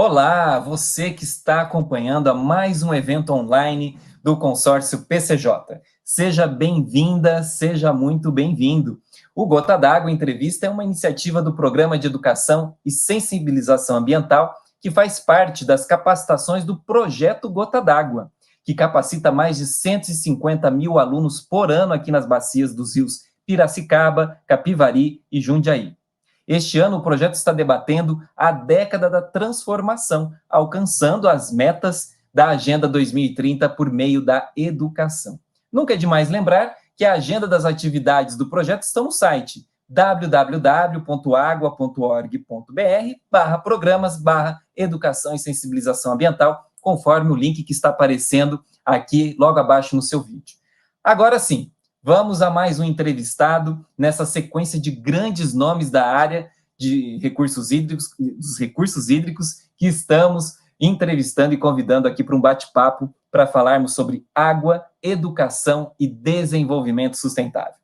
Olá, você que está acompanhando a mais um evento online do consórcio PCJ. Seja bem-vinda, seja muito bem-vindo. O Gota d'Água Entrevista é uma iniciativa do Programa de Educação e Sensibilização Ambiental que faz parte das capacitações do Projeto Gota d'Água, que capacita mais de 150 mil alunos por ano aqui nas bacias dos rios Piracicaba, Capivari e Jundiaí. Este ano, o projeto está debatendo a década da transformação, alcançando as metas da Agenda 2030 por meio da educação. Nunca é demais lembrar que a agenda das atividades do projeto está no site www.agua.org.br/programas/educação e sensibilização ambiental, conforme o link que está aparecendo aqui logo abaixo no seu vídeo. Agora sim, vamos a mais um entrevistado nessa sequência de grandes nomes da área de recursos hídricos, dos recursos hídricos, que estamos entrevistando e convidando aqui para um bate-papo para falarmos sobre água, educação e desenvolvimento sustentável.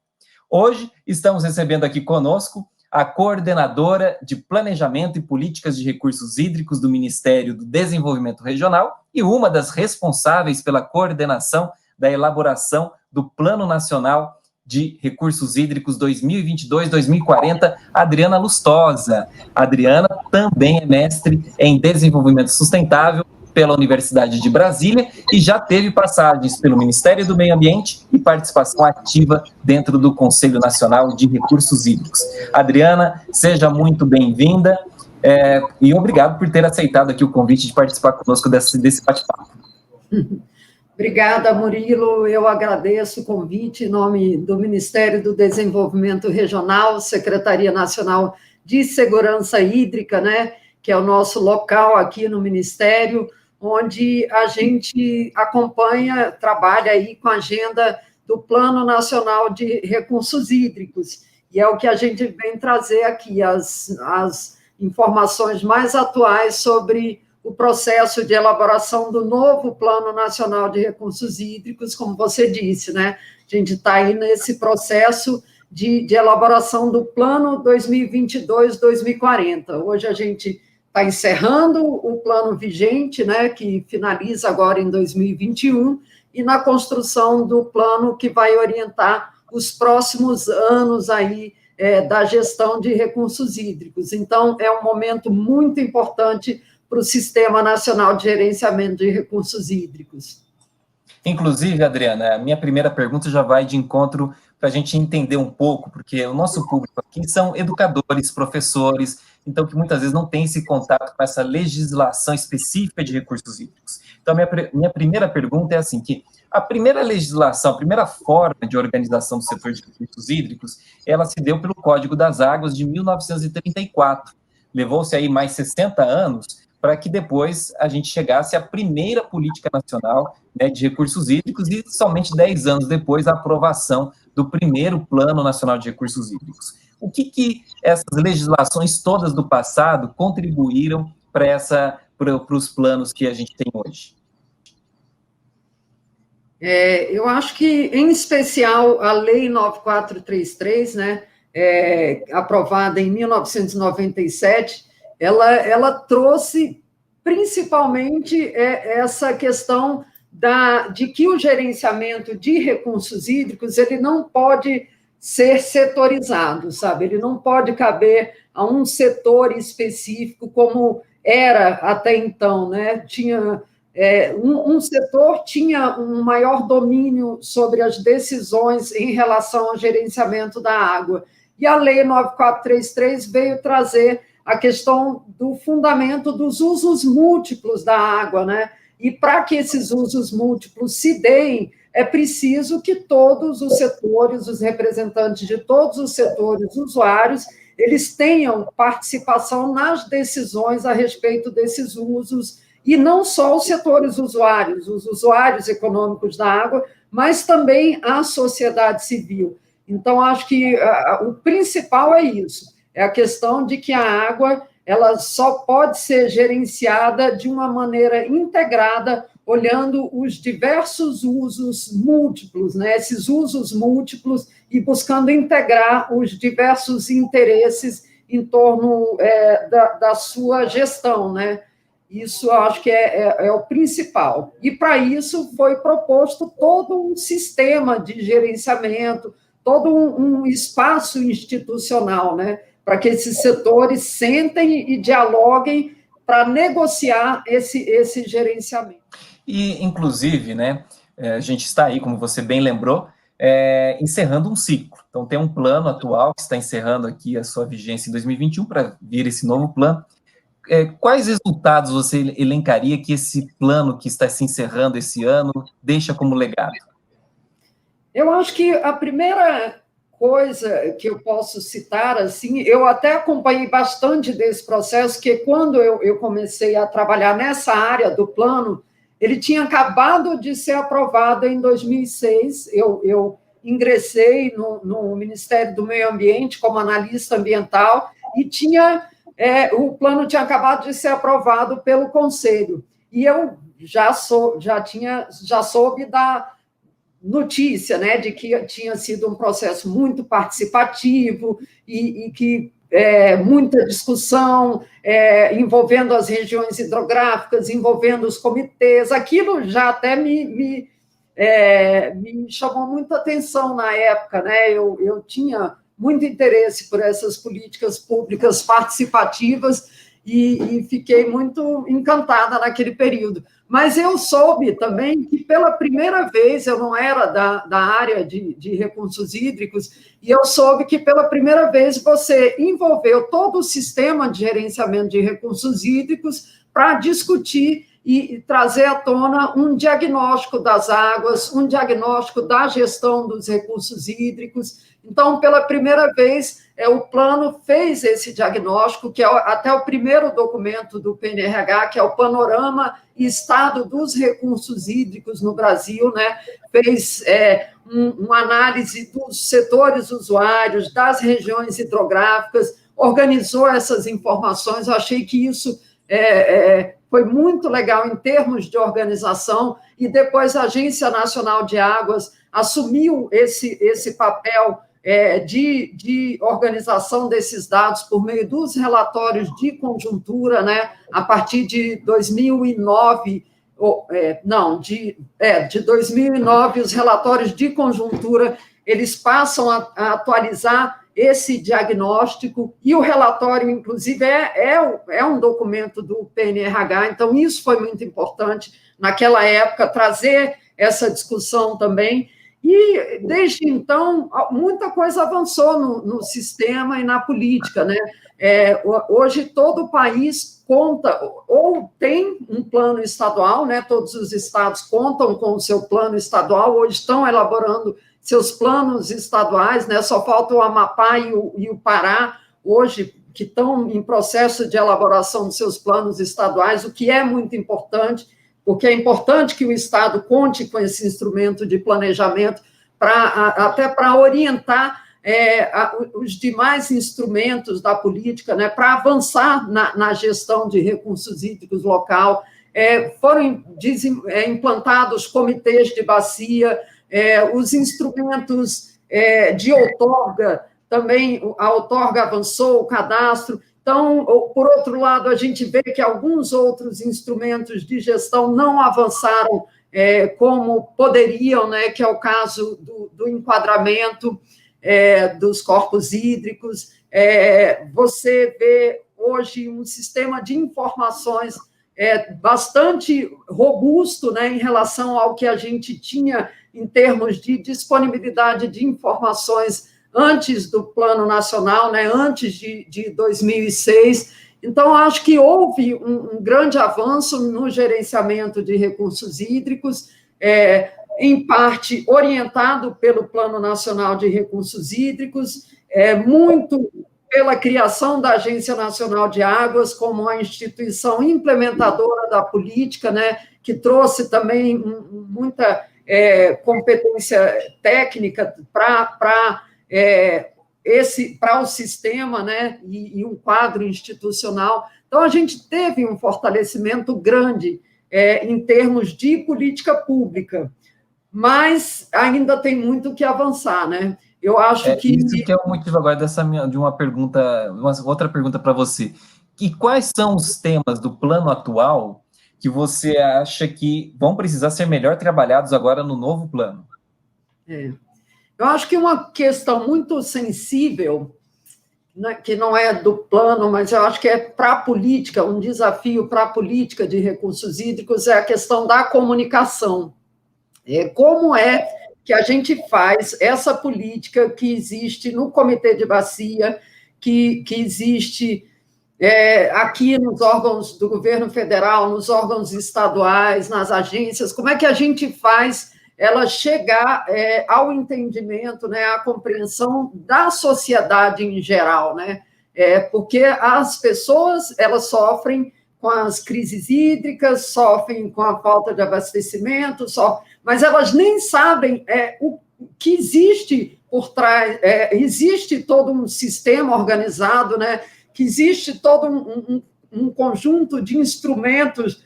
Hoje estamos recebendo aqui conosco a coordenadora de Planejamento e Políticas de Recursos Hídricos do Ministério do Desenvolvimento Regional e uma das responsáveis pela coordenação da elaboração do Plano Nacional de Recursos Hídricos 2022-2040, Adriana Lustosa. A Adriana também é mestre em Desenvolvimento Sustentável pela Universidade de Brasília e já teve passagens pelo Ministério do Meio Ambiente e participação ativa dentro do Conselho Nacional de Recursos Hídricos. Adriana, seja muito bem-vinda e obrigado por ter aceitado aqui o convite de participar conosco desse bate-papo. Obrigada, Murilo. Eu agradeço o convite em nome do Ministério do Desenvolvimento Regional, Secretaria Nacional de Segurança Hídrica, né, que é o nosso local aqui no Ministério, onde a gente acompanha, trabalha aí com a agenda do Plano Nacional de Recursos Hídricos, e é o que a gente vem trazer aqui, as informações mais atuais sobre o processo de elaboração do novo Plano Nacional de Recursos Hídricos, como você disse, né? A gente está aí nesse processo de elaboração do Plano 2022-2040. Hoje a gente está encerrando o plano vigente, né, que finaliza agora em 2021, e na construção do plano que vai orientar os próximos anos aí da gestão de recursos hídricos. Então, é um momento muito importante para o Sistema Nacional de Gerenciamento de Recursos Hídricos. Inclusive, Adriana, a minha primeira pergunta já vai de encontro para a gente entender um pouco, porque o nosso público aqui são educadores, professores, então que muitas vezes não tem esse contato com essa legislação específica de recursos hídricos. Então, minha primeira pergunta é assim, que a primeira legislação, a primeira forma de organização do setor de recursos hídricos, ela se deu pelo Código das Águas de 1934. Levou-se aí mais 60 anos para que depois a gente chegasse à primeira política nacional, né, de recursos hídricos e somente 10 anos depois a aprovação do primeiro Plano Nacional de Recursos Hídricos. O que essas legislações todas do passado contribuíram para os planos que a gente tem hoje? Eu acho que, em especial, a Lei 9433, né, aprovada em 1997, ela trouxe principalmente essa questão de que o gerenciamento de recursos hídricos ele não pode ser setorizado, sabe? Ele não pode caber a um setor específico como era até então, né? Um setor tinha um maior domínio sobre as decisões em relação ao gerenciamento da água. E a Lei 9433 veio trazer a questão do fundamento dos usos múltiplos da água, né? E para que esses usos múltiplos se deem, é preciso que todos os setores, os representantes de todos os setores usuários, eles tenham participação nas decisões a respeito desses usos, e não só os setores usuários, os usuários econômicos da água, mas também a sociedade civil. Então, acho que o principal é isso, é a questão de que a água ela só pode ser gerenciada de uma maneira integrada, olhando os diversos usos múltiplos, né? Esses usos múltiplos, e buscando integrar os diversos interesses em torno da sua gestão, né? Isso eu acho que é o principal. E, para isso, foi proposto todo um sistema de gerenciamento, todo um espaço institucional, né, para que esses setores sentem e dialoguem para negociar esse gerenciamento. E, inclusive, né, a gente está aí, como você bem lembrou, encerrando um ciclo. Então, tem um plano atual que está encerrando aqui a sua vigência em 2021 para vir esse novo plano. Quais resultados você elencaria que esse plano que está se encerrando esse ano deixa como legado? Eu acho que a primeira coisa que eu posso citar, assim, eu até acompanhei bastante desse processo, que quando eu comecei a trabalhar nessa área do plano, ele tinha acabado de ser aprovado em 2006, eu ingressei no Ministério do Meio Ambiente como analista ambiental e o plano tinha acabado de ser aprovado pelo Conselho, e eu já soube da notícia, né, de que tinha sido um processo muito participativo e que muita discussão envolvendo as regiões hidrográficas, envolvendo os comitês. Aquilo já até me chamou muita atenção na época, né? Eu tinha muito interesse por essas políticas públicas participativas e fiquei muito encantada naquele período. Mas eu soube também que, pela primeira vez, eu não era da área de recursos hídricos, e eu soube que, pela primeira vez, você envolveu todo o sistema de gerenciamento de recursos hídricos para discutir e trazer à tona um diagnóstico das águas, um diagnóstico da gestão dos recursos hídricos. Então, pela primeira vez, o plano fez esse diagnóstico, que é até o primeiro documento do PNRH, que é o Panorama e Estado dos Recursos Hídricos no Brasil, né? Fez uma análise dos setores usuários, das regiões hidrográficas, organizou essas informações. Eu achei que isso foi muito legal em termos de organização, e depois a Agência Nacional de Águas assumiu esse papel de organização desses dados por meio dos relatórios de conjuntura, né? A partir de 2009, de 2009, os relatórios de conjuntura, eles passam a atualizar esse diagnóstico, e o relatório, inclusive, é um documento do PNRH, então isso foi muito importante naquela época, trazer essa discussão também, e desde então, muita coisa avançou no sistema e na política, né? Hoje, todo o país conta, ou tem um plano estadual, né? Todos os estados contam com o seu plano estadual, hoje estão elaborando seus planos estaduais, né? Só falta o Amapá e o Pará, hoje, que estão em processo de elaboração dos seus planos estaduais, o que é muito importante, porque é importante que o Estado conte com esse instrumento de planejamento até para orientar os demais instrumentos da política, né, para avançar na gestão de recursos hídricos local. Foram implantados comitês de bacia, os instrumentos de outorga, também a outorga avançou, o cadastro. Então, por outro lado, a gente vê que alguns outros instrumentos de gestão não avançaram como poderiam, né, que é o caso do enquadramento dos corpos hídricos. Você vê hoje um sistema de informações bastante robusto, né, em relação ao que a gente tinha em termos de disponibilidade de informações antes do Plano Nacional, né, antes de 2006. Então, acho que houve um grande avanço no gerenciamento de recursos hídricos, em parte orientado pelo Plano Nacional de Recursos Hídricos, muito pela criação da Agência Nacional de Águas como uma instituição implementadora da política, né, que trouxe também muita competência técnica para o sistema, né, e um quadro institucional. Então, a gente teve um fortalecimento grande em termos de política pública, mas ainda tem muito que avançar, né? Eu acho que... Isso que é o motivo agora de uma pergunta, uma outra pergunta para você. E quais são os temas do plano atual que você acha que vão precisar ser melhor trabalhados agora no novo plano? Eu acho que uma questão muito sensível, né, que não é do plano, mas eu acho que é para a política, um desafio para a política de recursos hídricos, é a questão da comunicação. Como é que a gente faz essa política que existe no Comitê de Bacia, que existe aqui nos órgãos do governo federal, nos órgãos estaduais, nas agências, como é que a gente faz ela chegar ao entendimento, né, à compreensão da sociedade em geral, né? Porque as pessoas, elas sofrem com as crises hídricas, sofrem com a falta de abastecimento, mas elas nem sabem o que existe por trás, existe todo um sistema organizado, né? Que existe todo um conjunto de instrumentos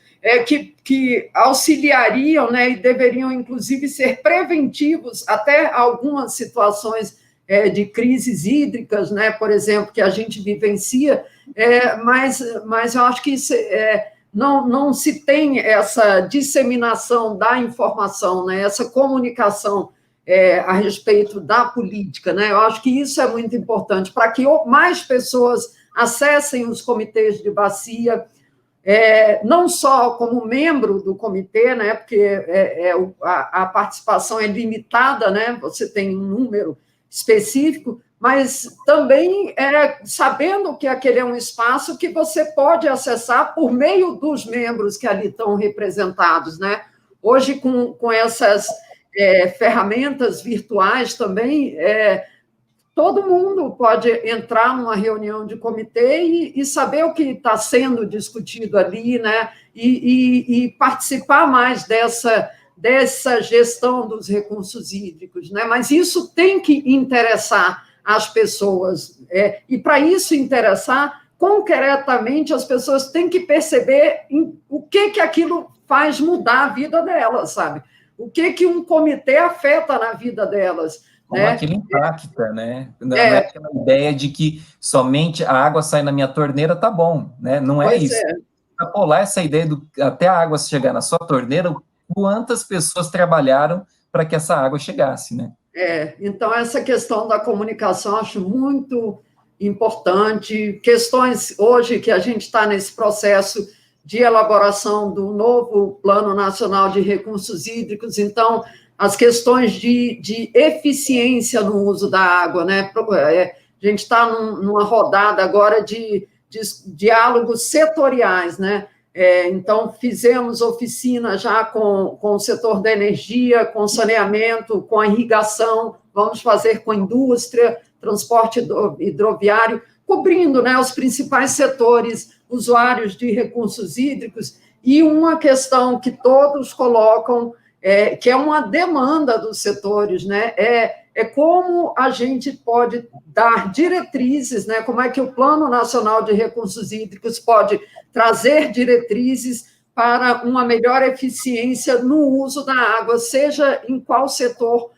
que auxiliariam, né, e deveriam, inclusive, ser preventivos até algumas situações de crises hídricas, né, por exemplo, que a gente vivencia, mas eu acho que isso, não se tem essa disseminação da informação, né, essa comunicação a respeito da política, né? Eu acho que isso é muito importante para que mais pessoas acessem os comitês de bacia, não só como membro do comitê, né? Porque a participação é limitada, né? Você tem um número específico, mas também sabendo que aquele é um espaço que você pode acessar por meio dos membros que ali estão representados, né? Hoje, com essas ferramentas virtuais também, todo mundo pode entrar numa reunião de comitê e saber o que está sendo discutido ali, né? E participar mais dessa gestão dos recursos hídricos, né? Mas isso tem que interessar as pessoas, e para isso interessar, concretamente, as pessoas têm que perceber o que aquilo faz mudar a vida delas, sabe? O que um comitê afeta na vida delas. Como aquilo impacta, né? Não é aquela ideia de que somente a água sai na minha torneira, tá bom, né? Não é isso. Extrapolar essa ideia até a água chegar na sua torneira, quantas pessoas trabalharam para que essa água chegasse, né? Então, essa questão da comunicação eu acho muito importante. Questões hoje que a gente está nesse processo de elaboração do novo Plano Nacional de Recursos Hídricos, então, as questões de eficiência no uso da água, né? A gente está numa rodada agora de diálogos setoriais, né? Então, fizemos oficina já com o setor da energia, com saneamento, com a irrigação, vamos fazer com a indústria, transporte hidroviário, cobrindo, né, os principais setores usuários de recursos hídricos, e uma questão que todos colocam, que é uma demanda dos setores, né, como a gente pode dar diretrizes, né, como é que o Plano Nacional de Recursos Hídricos pode trazer diretrizes para uma melhor eficiência no uso da água, seja em qual setor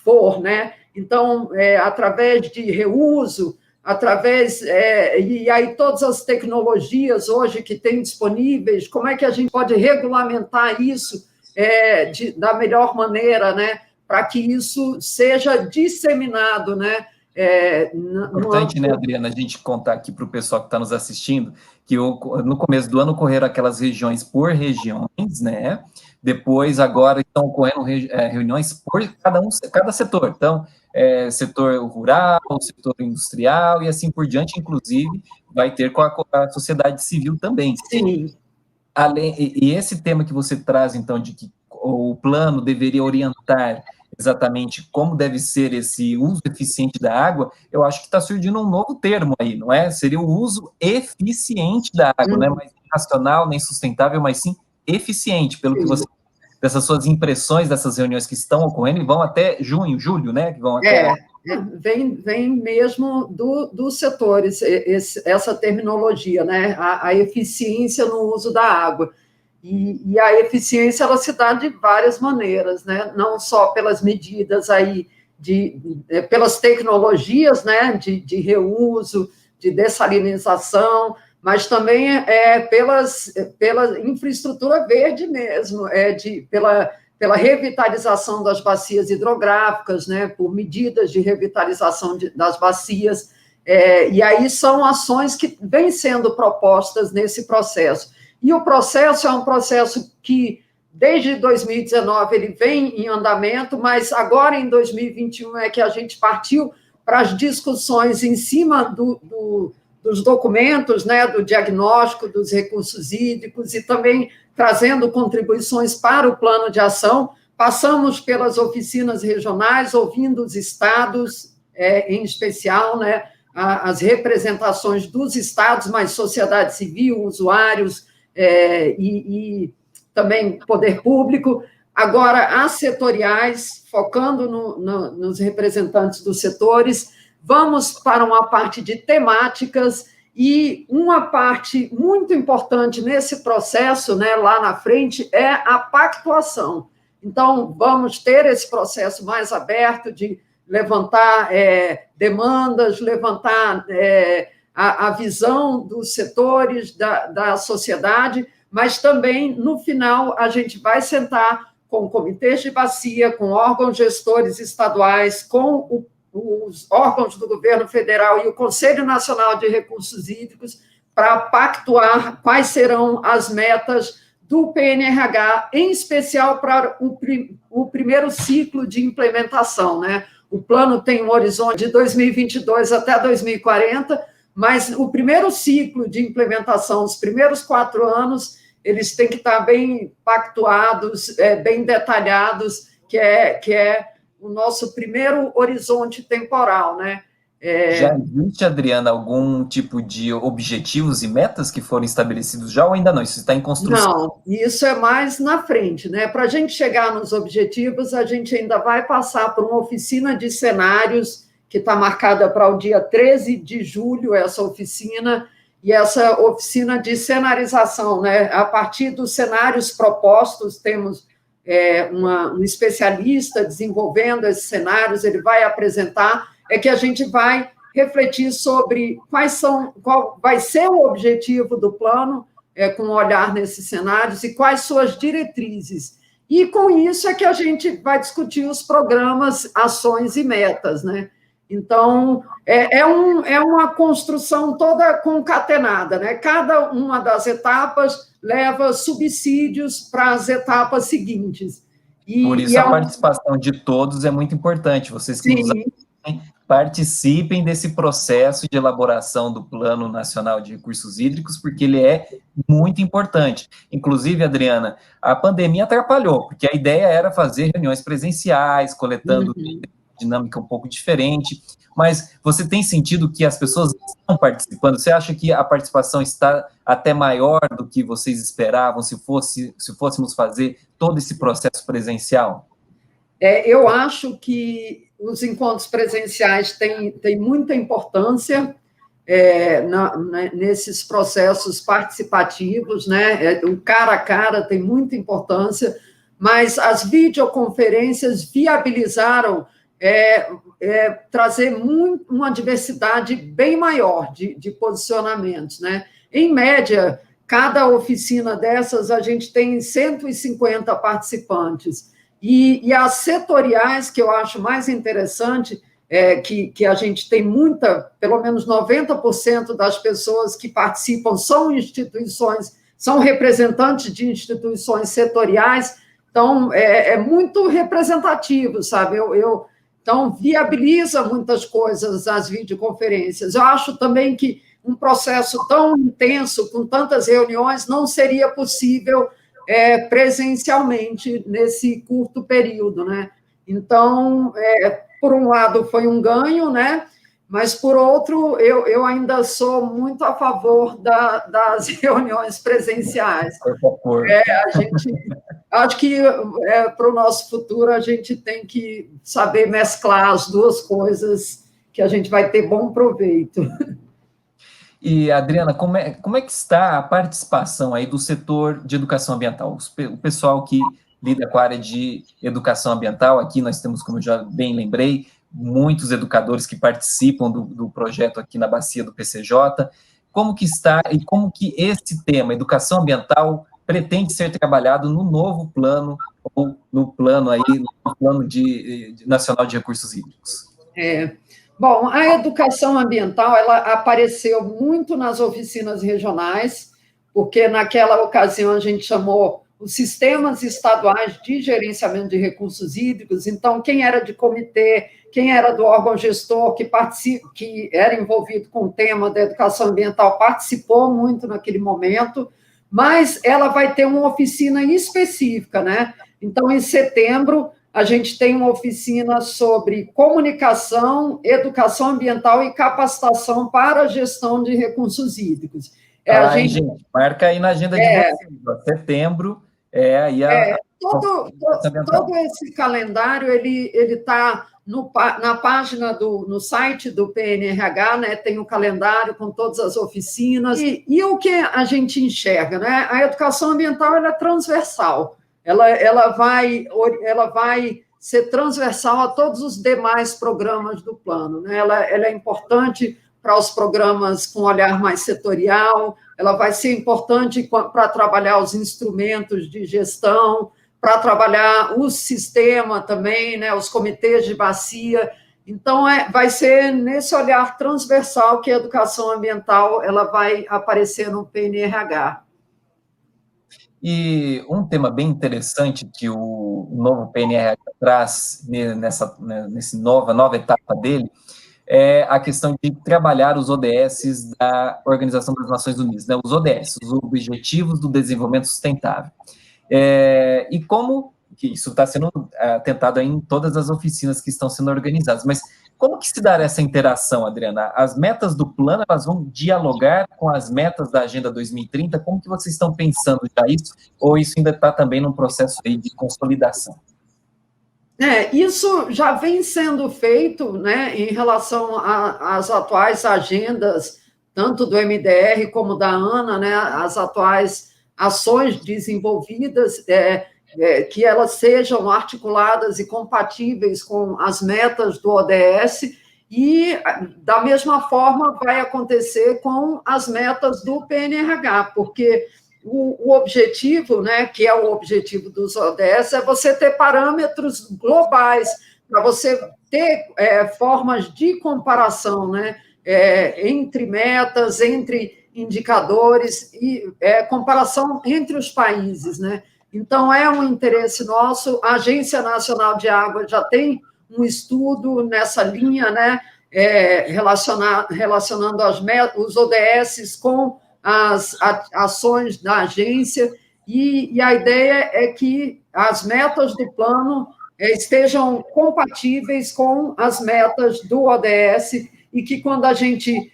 for, né? Então, através de reuso, e aí todas as tecnologias hoje que tem disponíveis, como é que a gente pode regulamentar isso da melhor maneira, né? Para que isso seja disseminado, né? Importante, né, Adriana, a gente contar aqui para o pessoal que está nos assistindo, que no começo do ano ocorreram aquelas regiões por regiões, né? Depois, agora, estão ocorrendo reuniões por cada setor. Então, setor rural, setor industrial e assim por diante, inclusive, vai ter com a sociedade civil também. Sim. E esse tema que você traz, então, de que o plano deveria orientar exatamente como deve ser esse uso eficiente da água, eu acho que está surgindo um novo termo aí, não é? Seria o uso eficiente da água, não é mais racional, nem sustentável, mas sim eficiente, pelo que você, dessas suas impressões, dessas reuniões que estão ocorrendo, e vão até junho, julho, né? Que vão até... Vem mesmo dos setores, essa terminologia, né? A eficiência no uso da água. E a eficiência, ela se dá de várias maneiras, né? Não só pelas medidas aí, pelas tecnologias, né? De reuso, de dessalinização, mas também pela infraestrutura verde mesmo, pela revitalização das bacias hidrográficas, né, por medidas de revitalização das bacias, e aí são ações que vêm sendo propostas nesse processo. E o processo é um processo que, desde 2019, ele vem em andamento, mas agora, em 2021, é que a gente partiu para as discussões em cima dos documentos, né, do diagnóstico dos recursos hídricos e também trazendo contribuições para o plano de ação. Passamos pelas oficinas regionais, ouvindo os estados, em especial, né, as representações dos estados, mas sociedade civil, usuários e também poder público. Agora, as setoriais, focando nos representantes dos setores, vamos para uma parte de temáticas e uma parte muito importante nesse processo, né, lá na frente, é a pactuação. Então, vamos ter esse processo mais aberto de levantar demandas, levantar a visão dos setores, da sociedade, mas também, no final, a gente vai sentar com comitês de bacia, com órgãos gestores estaduais, com os órgãos do governo federal e o Conselho Nacional de Recursos Hídricos para pactuar quais serão as metas do PNRH, em especial para o primeiro ciclo de implementação, né? O plano tem um horizonte de 2022 até 2040, mas o primeiro ciclo de implementação, os primeiros 4 anos, eles têm que estar bem pactuados, bem detalhados, que é o nosso primeiro horizonte temporal, né? Já existe, Adriana, algum tipo de objetivos e metas que foram estabelecidos já ou ainda não? Isso está em construção? Não, isso é mais na frente, né? Para a gente chegar nos objetivos, a gente ainda vai passar por uma oficina de cenários, que está marcada para o dia 13 de julho, essa oficina, e essa oficina de cenarização, né? A partir dos cenários propostos, temos um especialista desenvolvendo esses cenários, ele vai apresentar, que a gente vai refletir sobre qual vai ser o objetivo do plano, com um olhar nesses cenários, e quais suas diretrizes. E com isso é que a gente vai discutir os programas, ações e metas, né? Então, é uma construção toda concatenada, né? Cada uma das etapas leva subsídios para as etapas seguintes. Por isso, a participação de todos é muito importante. Vocês que nos acompanham, participem desse processo de elaboração do Plano Nacional de Recursos Hídricos, porque ele é muito importante. Inclusive, Adriana, a pandemia atrapalhou, porque a ideia era fazer reuniões presenciais, coletando dinâmica um pouco diferente, mas você tem sentido que as pessoas estão participando? Você acha que a participação está até maior do que vocês esperavam se fôssemos fazer todo esse processo presencial? Eu acho que os encontros presenciais têm muita importância nesses processos participativos, né? O cara a cara tem muita importância, mas as videoconferências viabilizaram trazer uma diversidade bem maior de posicionamentos, né? Em média, cada oficina dessas, a gente tem 150 participantes. E as setoriais, que eu acho mais interessante, que a gente tem pelo menos 90% das pessoas que participam são representantes de instituições setoriais, então é muito representativo, sabe? Então, viabiliza muitas coisas as videoconferências. Eu acho também que um processo tão intenso, com tantas reuniões, não seria possível presencialmente nesse curto período, né? Então, por um lado, foi um ganho, né? Mas, por outro, eu ainda sou muito a favor das reuniões presenciais. Acho que para o nosso futuro a gente tem que saber mesclar as duas coisas, que a gente vai ter bom proveito. E, Adriana, como é que está a participação aí do setor de educação ambiental? O pessoal que lida com a área de educação ambiental, aqui nós temos, como eu já bem lembrei, muitos educadores que participam do projeto aqui na bacia do PCJ. como que está e como que esse tema, educação ambiental, pretende ser trabalhado no novo plano, ou no plano aí, no plano nacional de recursos hídricos. Bom, a educação ambiental, ela apareceu muito nas oficinas regionais, porque naquela ocasião a gente chamou os sistemas estaduais de gerenciamento de recursos hídricos. Então, quem era de comitê, quem era do órgão gestor que era envolvido com o tema da educação ambiental, participou muito naquele momento, mas ela vai ter uma oficina específica, né? Então, em setembro, a gente tem uma oficina sobre comunicação, educação ambiental e capacitação para a gestão de recursos hídricos. Gente, marca aí na agenda de vocês, setembro, aí todo esse calendário, ele está na página no site do PNRH, né, tem um calendário com todas as oficinas, e o que a gente enxerga, né? A educação ambiental ela é transversal, ela vai ser transversal a todos os demais programas do plano, né? Ela é importante para os programas com olhar mais setorial, ela vai ser importante para trabalhar os instrumentos de gestão, para trabalhar o sistema também, né, os comitês de bacia. Então, vai ser nesse olhar transversal que a educação ambiental ela vai aparecer no PNRH. E um tema bem interessante que o novo PNRH traz nessa nova etapa dele é a questão de trabalhar os ODS da Organização das Nações Unidas, né? Os ODS, os Objetivos do Desenvolvimento Sustentável. E como que isso está sendo tentado em todas as oficinas que estão sendo organizadas, mas como que se dará essa interação, Adriana? As metas do plano, elas vão dialogar com as metas da Agenda 2030? Como que vocês estão pensando já isso? Ou isso ainda está também num processo aí de consolidação? Isso já vem sendo feito, né, em relação às atuais agendas, tanto do MDR como da ANA, né, as atuais ações desenvolvidas, que elas sejam articuladas e compatíveis com as metas do ODS, e, da mesma forma, vai acontecer com as metas do PNRH, porque o objetivo, né, que é o objetivo dos ODS, é você ter parâmetros globais, para você ter formas de comparação, né, entre metas, entre indicadores e comparação entre os países, né? Então, é um interesse nosso. A Agência Nacional de Água já tem um estudo nessa linha, né, relacionando os ODS com as ações da agência, e a ideia é que as metas do plano estejam compatíveis com as metas do ODS, e que quando a gente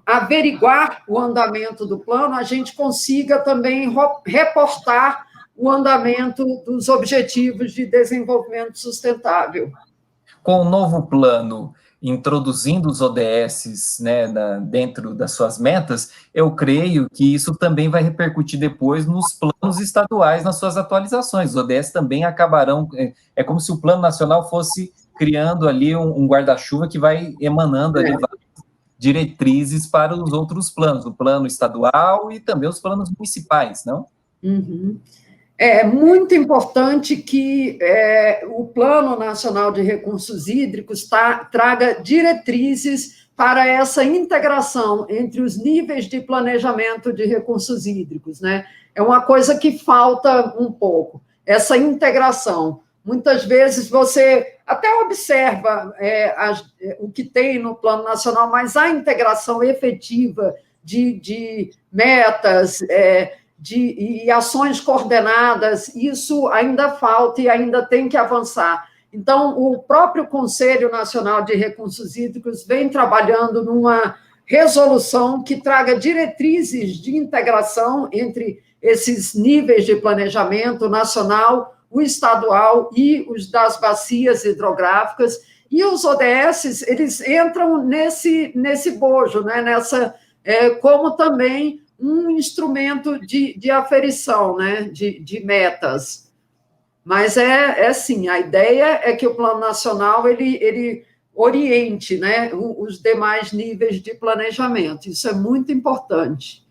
averiguar o andamento do plano, a gente consiga também reportar o andamento dos objetivos de desenvolvimento sustentável. Com o novo plano, introduzindo os ODS, né, dentro das suas metas, eu creio que isso também vai repercutir depois nos planos estaduais, nas suas atualizações. Os ODS também acabarão, é como se o plano nacional fosse criando ali um guarda-chuva que vai emanando ali diretrizes para os outros planos, o plano estadual e também os planos municipais, não? Uhum. É muito importante que o Plano Nacional de Recursos Hídricos traga diretrizes para essa integração entre os níveis de planejamento de recursos hídricos, né? É uma coisa que falta um pouco, essa integração. Muitas vezes você até observa o que tem no Plano Nacional, mas a integração efetiva de metas, e ações coordenadas, isso ainda falta e ainda tem que avançar. Então, o próprio Conselho Nacional de Recursos Hídricos vem trabalhando numa resolução que traga diretrizes de integração entre esses níveis de planejamento nacional, o estadual e os das bacias hidrográficas, e os ODS, eles entram nesse bojo, né? Como também um instrumento de aferição, né? de metas. Mas sim, a ideia é que o Plano Nacional, oriente, né, os demais níveis de planejamento. Isso é muito importante.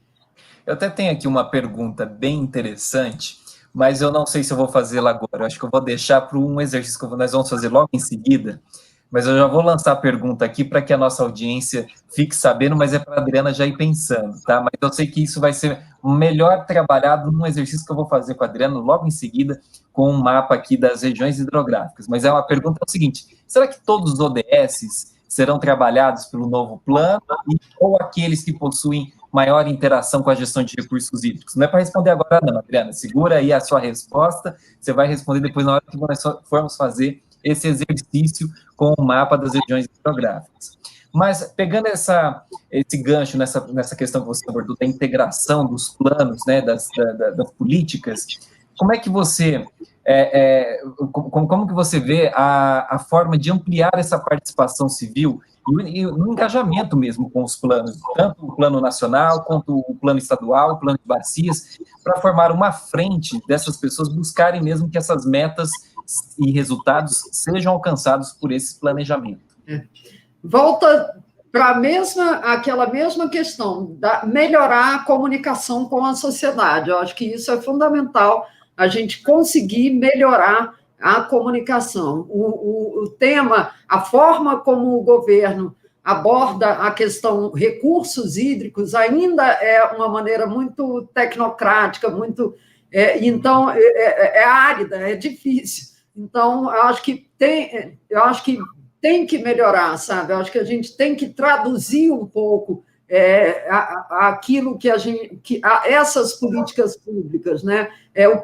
Eu até tenho aqui uma pergunta bem interessante, mas eu não sei se eu vou fazê-la agora. Eu acho que eu vou deixar para um exercício que nós vamos fazer logo em seguida, mas eu já vou lançar a pergunta aqui para que a nossa audiência fique sabendo, mas é para a Adriana já ir pensando, tá? Mas eu sei que isso vai ser melhor trabalhado num exercício que eu vou fazer com a Adriana logo em seguida, com um mapa aqui das regiões hidrográficas. Mas é uma pergunta é o seguinte: será que todos os ODSs serão trabalhados pelo novo plano, ou aqueles que possuem maior interação com a gestão de recursos hídricos? Não é para responder agora não, Adriana. Segura aí a sua resposta, você vai responder depois na hora que nós formos fazer esse exercício com o mapa das regiões hidrográficas. Mas, pegando esse gancho nessa questão que você abordou, da integração dos planos, né, das políticas, como é que você... como que você vê a forma de ampliar essa participação civil e no engajamento mesmo com os planos, tanto o plano nacional, quanto o plano estadual, o plano de bacias, para formar uma frente dessas pessoas buscarem mesmo que essas metas e resultados sejam alcançados por esse planejamento? Volta para aquela mesma questão, melhorar a comunicação com a sociedade. Eu acho que isso é fundamental, a gente conseguir melhorar a comunicação. O tema, a forma como o governo aborda a questão recursos hídricos ainda é uma maneira muito tecnocrática, então é árida, é difícil. Então, eu acho que tem que melhorar, sabe? Eu acho que a gente tem que traduzir um pouco aquilo essas políticas públicas, né?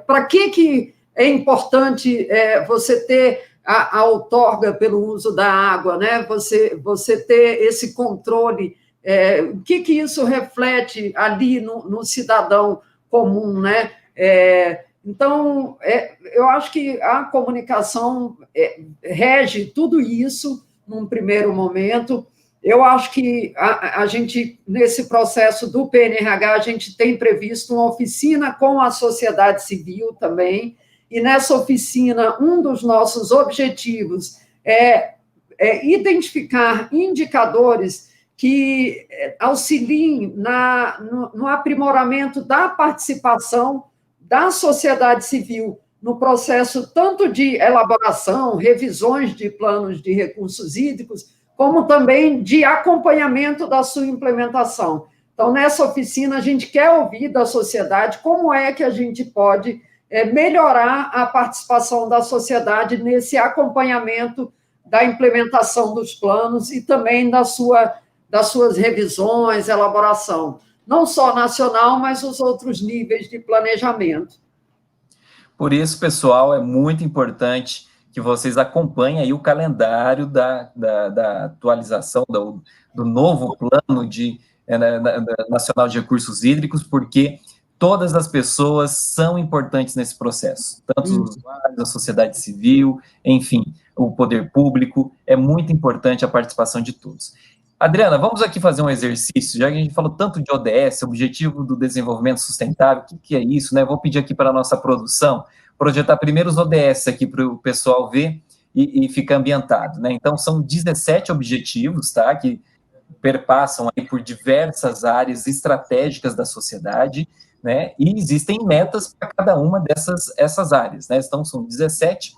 Para que é importante você ter a outorga pelo uso da água, né? Você ter esse controle, o que isso reflete ali no cidadão comum, né? Então, eu acho que a comunicação rege tudo isso num primeiro momento. Eu acho que a gente, nesse processo do PNRH, a gente tem previsto uma oficina com a sociedade civil também, e nessa oficina, um dos nossos objetivos é identificar indicadores que auxiliem no aprimoramento da participação da sociedade civil no processo tanto de elaboração, revisões de planos de recursos hídricos, como também de acompanhamento da sua implementação. Então, nessa oficina, a gente quer ouvir da sociedade como é que a gente pode melhorar a participação da sociedade nesse acompanhamento da implementação dos planos e também das suas revisões, elaboração, não só nacional, mas os outros níveis de planejamento. Por isso, pessoal, é muito importante que vocês acompanhem aí o calendário da atualização do novo plano nacional de recursos hídricos, porque todas as pessoas são importantes nesse processo, tanto os usuários, a sociedade civil, enfim, o poder público, é muito importante a participação de todos. Adriana, vamos aqui fazer um exercício, já que a gente falou tanto de ODS, Objetivo do Desenvolvimento Sustentável, o que é isso, né? Vou pedir aqui para a nossa produção projetar primeiro os ODS aqui para o pessoal ver e ficar ambientado, né? Então, são 17 objetivos, tá? Que perpassam aí por diversas áreas estratégicas da sociedade, né? E existem metas para cada uma dessas áreas, né? Então, são 17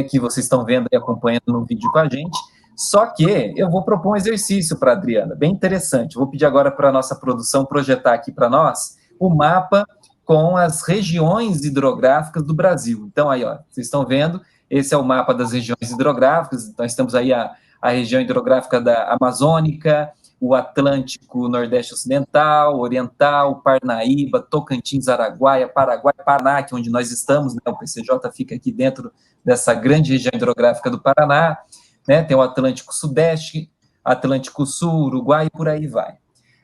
que vocês estão vendo e acompanhando no vídeo com a gente. Só que eu vou propor um exercício para a Adriana, bem interessante. Vou pedir agora para a nossa produção projetar aqui para nós o mapa com as regiões hidrográficas do Brasil. Então, aí, ó, vocês estão vendo, esse é o mapa das regiões hidrográficas. Nós temos aí a região hidrográfica da Amazônica, o Atlântico Nordeste Ocidental, Oriental, Parnaíba, Tocantins, Araguaia, Paraguai, Paraná, que é onde nós estamos, né? O PCJ fica aqui dentro dessa grande região hidrográfica do Paraná, né? Tem o Atlântico Sudeste, Atlântico Sul, Uruguai e por aí vai.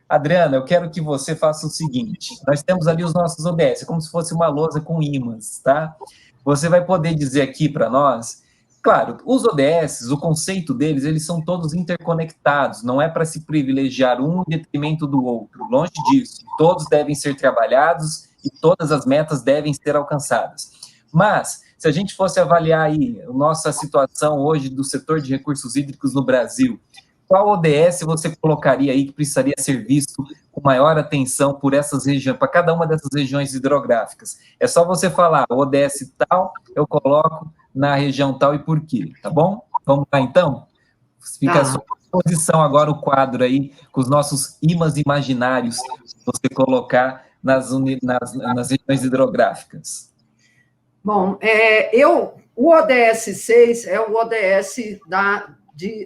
Adriana, eu quero que você faça o seguinte, nós temos ali os nossos ODS, como se fosse uma lousa com ímãs, tá? Você vai poder dizer aqui para nós, claro, os ODS, o conceito deles, eles são todos interconectados, não é para se privilegiar um em detrimento do outro, longe disso, todos devem ser trabalhados e todas as metas devem ser alcançadas. Mas, se a gente fosse avaliar aí a nossa situação hoje do setor de recursos hídricos no Brasil, qual ODS você colocaria aí que precisaria ser visto com maior atenção por essas regiões, para cada uma dessas regiões hidrográficas? É só você falar, o ODS tal, eu coloco na região tal e por quê, tá bom? Vamos lá, então? Fica à sua disposição agora o quadro aí, com os nossos imãs imaginários, você colocar nas regiões hidrográficas. Bom, o ODS 6 é o ODS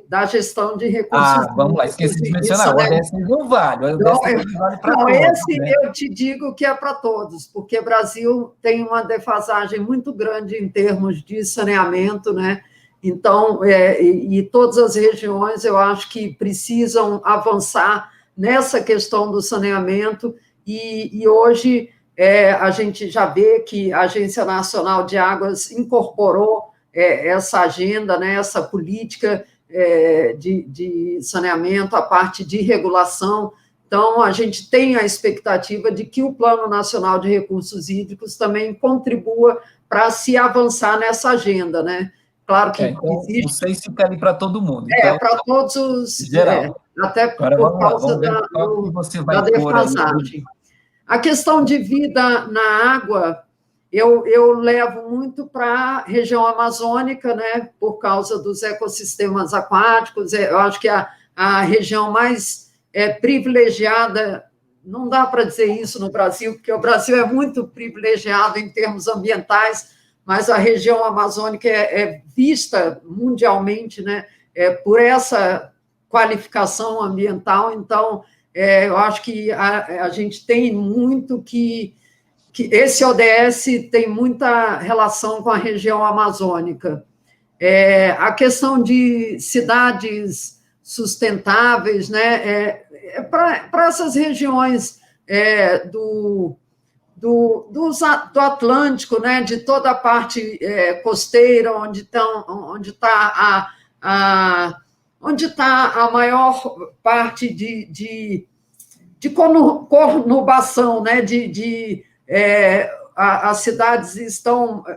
da gestão de recursos. Vamos lá, esqueci de mencionar, o ODS não vale, o ODS não vale para todos. Esse, né? Eu te digo que é para todos, porque o Brasil tem uma defasagem muito grande em termos de saneamento, né? Então, e todas as regiões, eu acho que precisam avançar nessa questão do saneamento, e hoje a gente já vê que a Agência Nacional de Águas incorporou essa agenda, né, essa política de saneamento, a parte de regulação. Então, a gente tem a expectativa de que o Plano Nacional de Recursos Hídricos também contribua para se avançar nessa agenda, né? Claro que então, existe. O 6 fica ali para todo mundo. Então, para todos os. Geral. Até por causa da defasagem. A questão de vida na água, eu levo muito para a região amazônica, né? Por causa dos ecossistemas aquáticos. Eu acho que a região mais privilegiada, não dá para dizer isso no Brasil, porque o Brasil é muito privilegiado em termos ambientais, mas a região amazônica é vista mundialmente, né, por essa qualificação ambiental. Então, eu acho que a gente tem muito que esse ODS tem muita relação com a região amazônica. A questão de cidades sustentáveis, né, para essas regiões do Atlântico, né, de toda a parte costeira, onde está a maior parte de conurbação, né, as cidades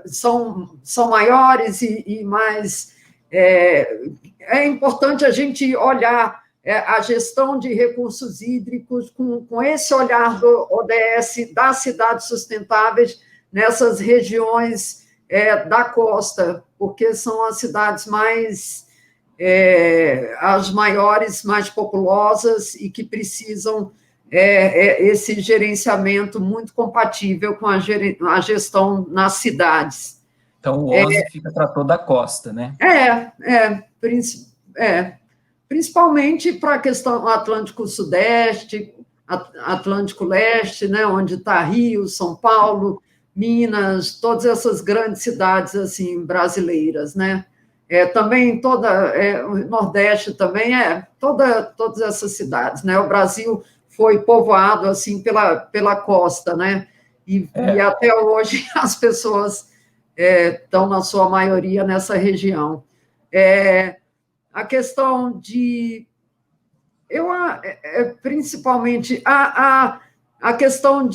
são maiores e mais. É importante a gente olhar a gestão de recursos hídricos com esse olhar do ODS das cidades sustentáveis nessas regiões da costa, porque são as cidades as maiores, mais populosas e que precisam esse gerenciamento muito compatível com a gestão nas cidades. Então, o OSE fica para toda a costa, né? Principalmente para a questão Atlântico Sudeste, Atlântico Leste, né, onde está Rio, São Paulo, Minas, todas essas grandes cidades assim brasileiras, né? Também o Nordeste também todas essas cidades, né? O Brasil foi povoado assim pela costa, né? E até hoje as pessoas estão na sua maioria nessa região. A questão principalmente a questão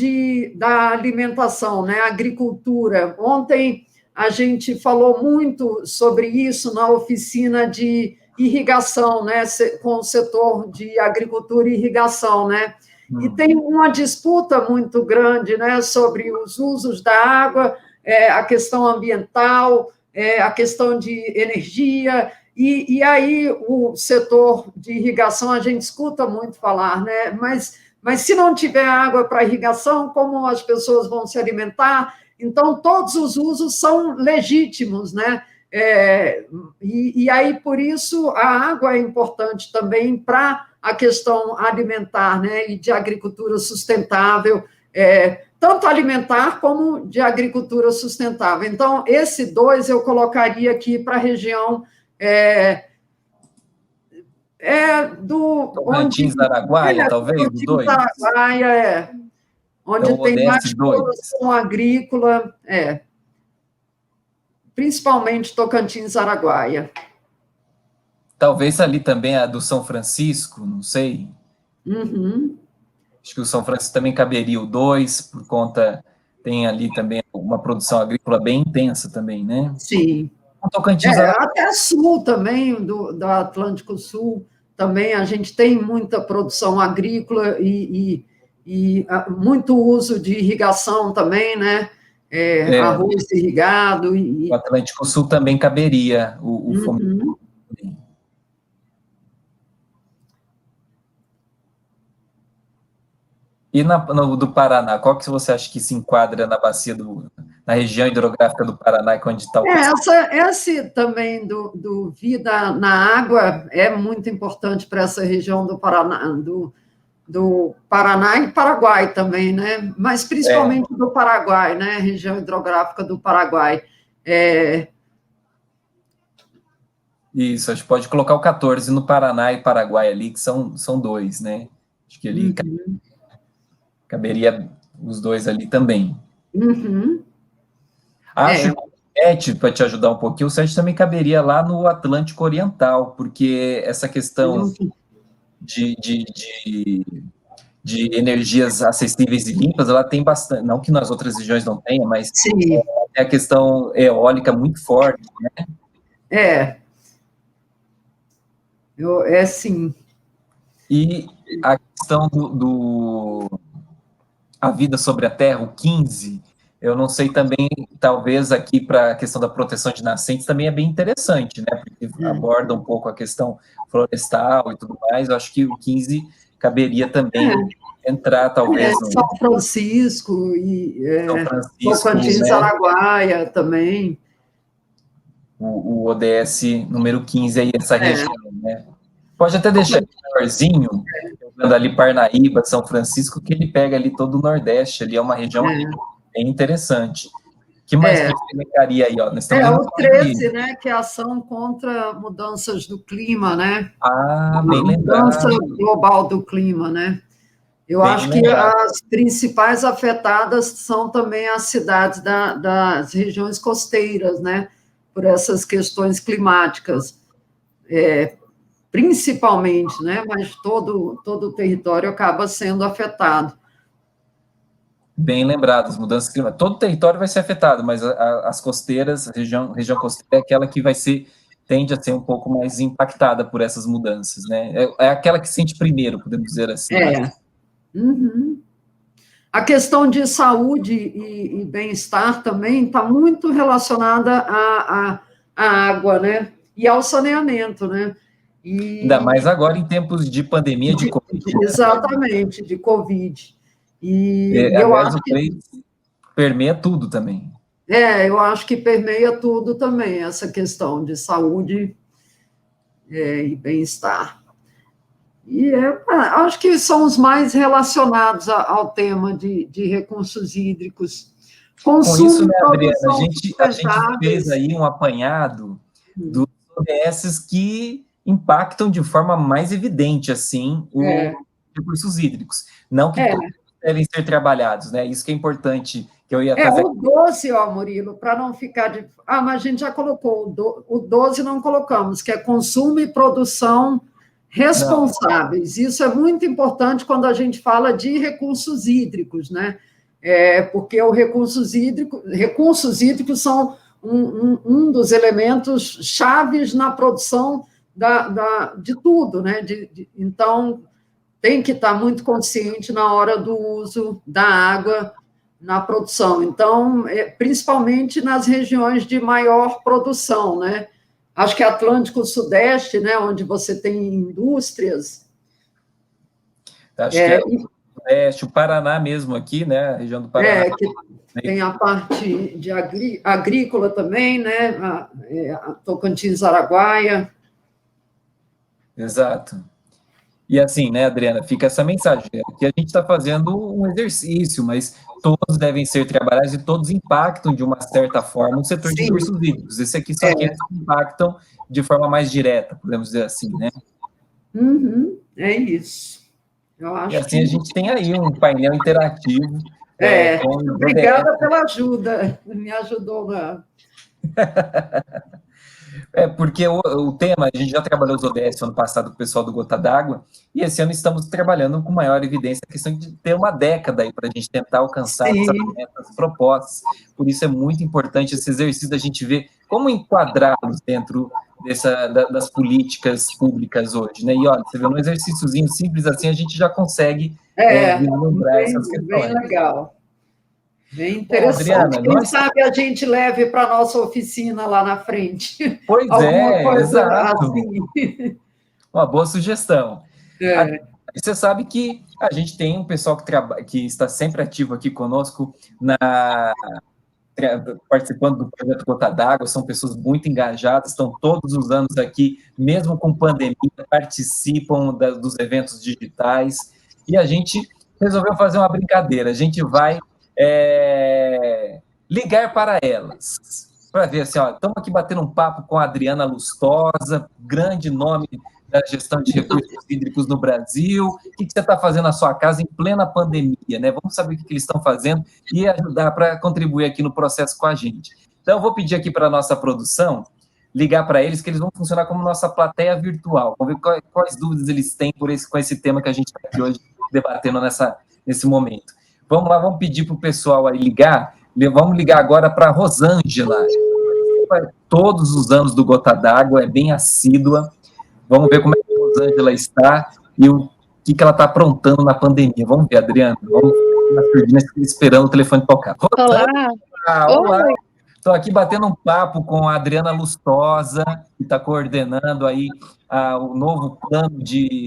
da alimentação, né? Agricultura. Ontem a gente falou muito sobre isso na oficina de irrigação, né? Com o setor de agricultura e irrigação, né? E tem uma disputa muito grande, né? Sobre os usos da água, a questão ambiental, a questão de energia. E aí, o setor de irrigação, a gente escuta muito falar, né? Mas se não tiver água para irrigação, como as pessoas vão se alimentar? Então, todos os usos são legítimos, né? E aí, por isso, a água é importante também para a questão alimentar, né? E de agricultura sustentável, tanto alimentar como de agricultura sustentável. Então, esse 2 eu colocaria aqui para a região do Tocantins, Araguaia, talvez, do 2? Araguaia, onde então, tem mais produção agrícola, principalmente Tocantins, Araguaia. Talvez ali também a do São Francisco, não sei. Uhum. Acho que o São Francisco também caberia o 2, por conta, tem ali também uma produção agrícola bem intensa também, né? Sim. O Tocantins... até sul também, do Atlântico Sul, também a gente tem muita produção agrícola e muito uso de irrigação também, né? Arroz irrigado. O Atlântico Sul também caberia o fomento. E do Paraná, qual que você acha que se enquadra na bacia na região hidrográfica do Paraná, onde está o... Esse também do vida na água é muito importante para essa região do Paraná, do Paraná e Paraguai também, né? Mas principalmente do Paraguai, né? Região hidrográfica do Paraguai. Isso, a gente pode colocar o 14 no Paraná e Paraguai ali, que são dois, né? Acho que ali caberia os dois ali também. Acho que o 7, para te ajudar um pouquinho, o 7 também caberia lá no Atlântico Oriental, porque essa questão de energias acessíveis e limpas, ela tem bastante, não que nas outras regiões não tenha, mas é a questão eólica muito forte, né? Sim. E a questão a vida sobre a Terra, o 15, eu não sei também, talvez aqui para a questão da proteção de nascentes também é bem interessante, né? Porque aborda um pouco a questão florestal e tudo mais. Eu acho que o 15 caberia também entrar, talvez. São Francisco e Tocantins, né? Araguaia também. O ODS número 15 aí, essa região, né? Pode até deixar menorzinho, jogando ali Parnaíba, São Francisco, que ele pega ali todo o Nordeste, ali é uma região bem interessante. O que mais você colocaria aí? Ó? O 13, né, que é a ação contra mudanças do clima, né? Bem lembrado. Mudança global do clima, né? Eu acho que as principais afetadas são também as cidades das regiões costeiras, né? Por essas questões climáticas, principalmente, né? Mas todo o território acaba sendo afetado. Bem lembrado, as mudanças climáticas. Todo o território vai ser afetado, mas as costeiras, a região costeira é aquela que tende a ser um pouco mais impactada por essas mudanças, né? É aquela que sente primeiro, podemos dizer assim. A questão de saúde e bem-estar também está muito relacionada à água, né? E ao saneamento, né? Ainda mais agora em tempos de pandemia de Covid. Exatamente, de Covid. Eu acho que permeia tudo também. Eu acho que permeia tudo também, essa questão de saúde e bem-estar. Acho que são os mais relacionados ao tema de recursos hídricos. Consumo, com isso, né, Adriana, a gente fez aí um apanhado dos ODS que impactam de forma mais evidente, assim, os recursos hídricos. Não que todos devem ser trabalhados, né? Isso que é importante, que eu ia trazer. O 12, Murilo, para não ficar de... mas a gente já colocou, o 12 não colocamos, que é consumo e produção responsáveis. Isso é muito importante quando a gente fala de recursos hídricos, né? Porque os recursos hídricos são um dos elementos chaves na produção de tudo, né? Então, tem que estar muito consciente na hora do uso da água na produção. Então, principalmente nas regiões de maior produção, né? Acho que Atlântico Sudeste, né, onde você tem indústrias. Acho que o Sudeste, o Paraná mesmo aqui, né, a região do Paraná. Que tem a parte de agrícola também, né, a Tocantins, Araguaia. Exato. E assim, né, Adriana, fica essa mensagem, que a gente está fazendo um exercício, mas todos devem ser trabalhados e todos impactam, de uma certa forma, o setor de recursos hídricos. Esse aqui são aqueles que impactam de forma mais direta, podemos dizer assim, né? É isso. Eu acho e assim a gente tem aí um painel interativo. Obrigada pela ajuda, me ajudou. Porque o tema, a gente já trabalhou os ODS ano passado com o pessoal do Gota d'Água, e esse ano estamos trabalhando com maior evidência a questão de ter uma década aí para a gente tentar alcançar essas Sim, metas propostas. Por isso é muito importante esse exercício da gente ver como enquadrá-los dentro das políticas públicas hoje, né? E olha, você vê, um exercíciozinho simples assim, a gente já consegue vislumbrar essas bem questões. legal, bem Bom, interessante. Adriana, Quem nós. sabe a gente leve para a nossa oficina lá na frente, Pois alguma é, coisa exato. assim. Uma boa sugestão. É. Você sabe que a gente tem um pessoal que está sempre ativo aqui conosco, participando do projeto Gota d'Água, são pessoas muito engajadas, estão todos os anos aqui, mesmo com pandemia, participam dos eventos digitais, e a gente resolveu fazer uma brincadeira, a gente vai ligar para elas, para ver assim, ó, estamos aqui batendo um papo com a Adriana Lustosa, grande nome da gestão de recursos hídricos no Brasil. O que você está fazendo na sua casa em plena pandemia, né? Vamos saber o que eles estão fazendo e ajudar para contribuir aqui no processo com a gente. Então, eu vou pedir aqui para a nossa produção ligar para eles, que eles vão funcionar como nossa plateia virtual. Vamos ver quais dúvidas eles têm com esse tema que a gente está aqui hoje debatendo nesse momento. Vamos lá, vamos pedir para o pessoal aí ligar. Vamos ligar agora para a Rosângela. Todos os anos do Gota d'Água, é bem assídua. Vamos ver como é que a Rosângela está e o que ela está aprontando na pandemia. Vamos ver, Adriana. Vamos esperando o telefone tocar. Olá. Olá. Estou aqui batendo um papo com a Adriana Lustosa, que está coordenando aí o novo Plano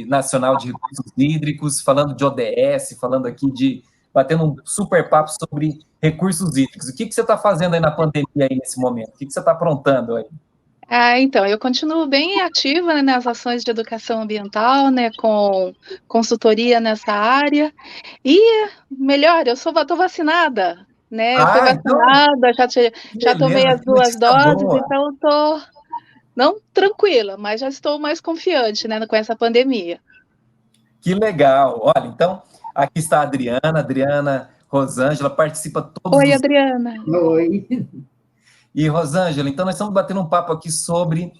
Nacional de Recursos Hídricos, falando de ODS, falando aqui batendo um super papo sobre recursos hídricos. O que você está fazendo aí na pandemia aí nesse momento? O que você está aprontando aí? Então, eu continuo bem ativa, né, nas ações de educação ambiental, né, com consultoria nessa área. E, melhor, eu estou vacinada, né? Eu fui vacinada, já tomei as 2 doses, então eu estou, não tranquila, mas já estou mais confiante, né, com essa pandemia. Que legal. Olha, então, aqui está a Adriana Rosângela, participa todos Oi, Adriana. Oi. E, Rosângela, então nós estamos batendo um papo aqui sobre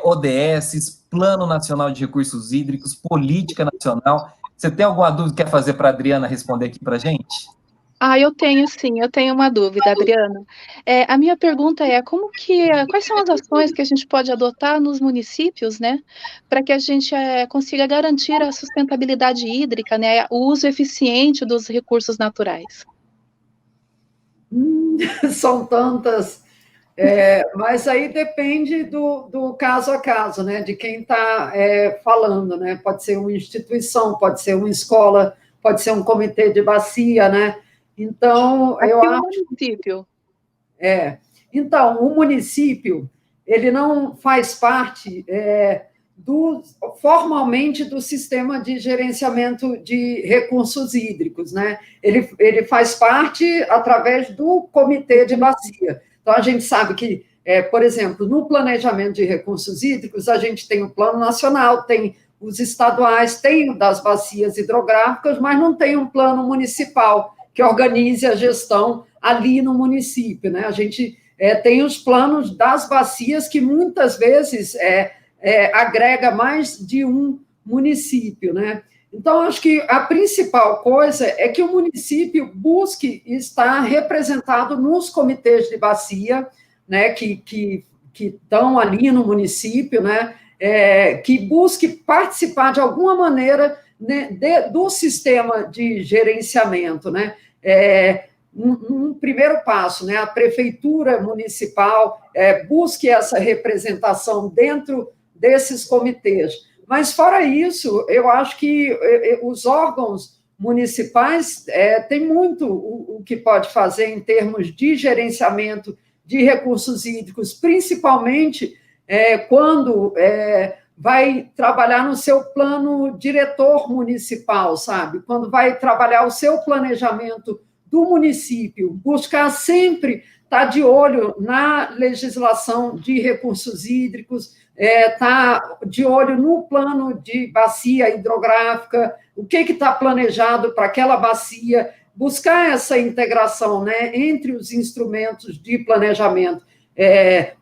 ODS, Plano Nacional de Recursos Hídricos, Política Nacional. Você tem alguma dúvida que quer fazer para a Adriana responder aqui para a gente? Eu tenho sim, eu tenho uma dúvida, Adriana. A minha pergunta é quais são as ações que a gente pode adotar nos municípios, né, para que a gente consiga garantir a sustentabilidade hídrica, né, o uso eficiente dos recursos naturais? São tantas, mas aí depende do caso a caso, né, de quem está falando, né, pode ser uma instituição, pode ser uma escola, pode ser um comitê de bacia, né, então Aqui eu no acho... município. Então, o município, ele não faz parte formalmente do sistema de gerenciamento de recursos hídricos, né? Ele faz parte através do comitê de bacia. Então, a gente sabe que, por exemplo, no planejamento de recursos hídricos, a gente tem o Plano Nacional, tem os estaduais, tem o das bacias hidrográficas, mas não tem um plano municipal que organize a gestão ali no município, né? A gente tem os planos das bacias que muitas vezes agrega mais de um município, né? Então, acho que a principal coisa é que o município busque estar representado nos comitês de bacia, né, que estão ali no município, né, que busque participar de alguma maneira, né, do sistema de gerenciamento, né? Um primeiro passo, né, a prefeitura municipal busque essa representação dentro desses comitês. Mas, fora isso, eu acho que os órgãos municipais têm muito o que pode fazer em termos de gerenciamento de recursos hídricos, principalmente quando vai trabalhar no seu plano diretor municipal, sabe? Quando vai trabalhar o seu planejamento do município, buscar sempre estar de olho na legislação de recursos hídricos, estar de olho no plano de bacia hidrográfica, o que está planejado para aquela bacia, buscar essa integração, né, entre os instrumentos de planejamento.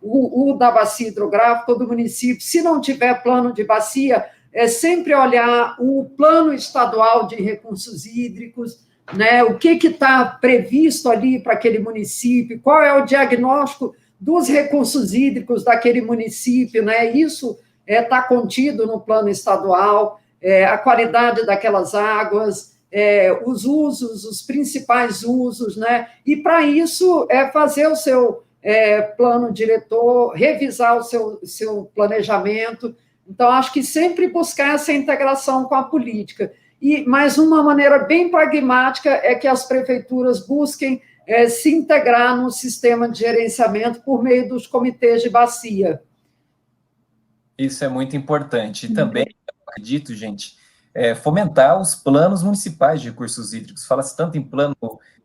o da bacia hidrográfica do município, se não tiver plano de bacia, é sempre olhar o plano estadual de recursos hídricos, né, o que está previsto ali para aquele município, qual é o diagnóstico dos recursos hídricos daquele município, né, isso está contido no plano estadual, a qualidade daquelas águas, os usos, os principais usos, né, e para isso fazer o seu plano diretor, revisar o seu planejamento. Então, acho que sempre buscar essa integração com a política. Mas uma maneira bem pragmática é que as prefeituras busquem se integrar no sistema de gerenciamento por meio dos comitês de bacia. Isso é muito importante. E também, acredito, gente, fomentar os planos municipais de recursos hídricos. Fala-se tanto em plano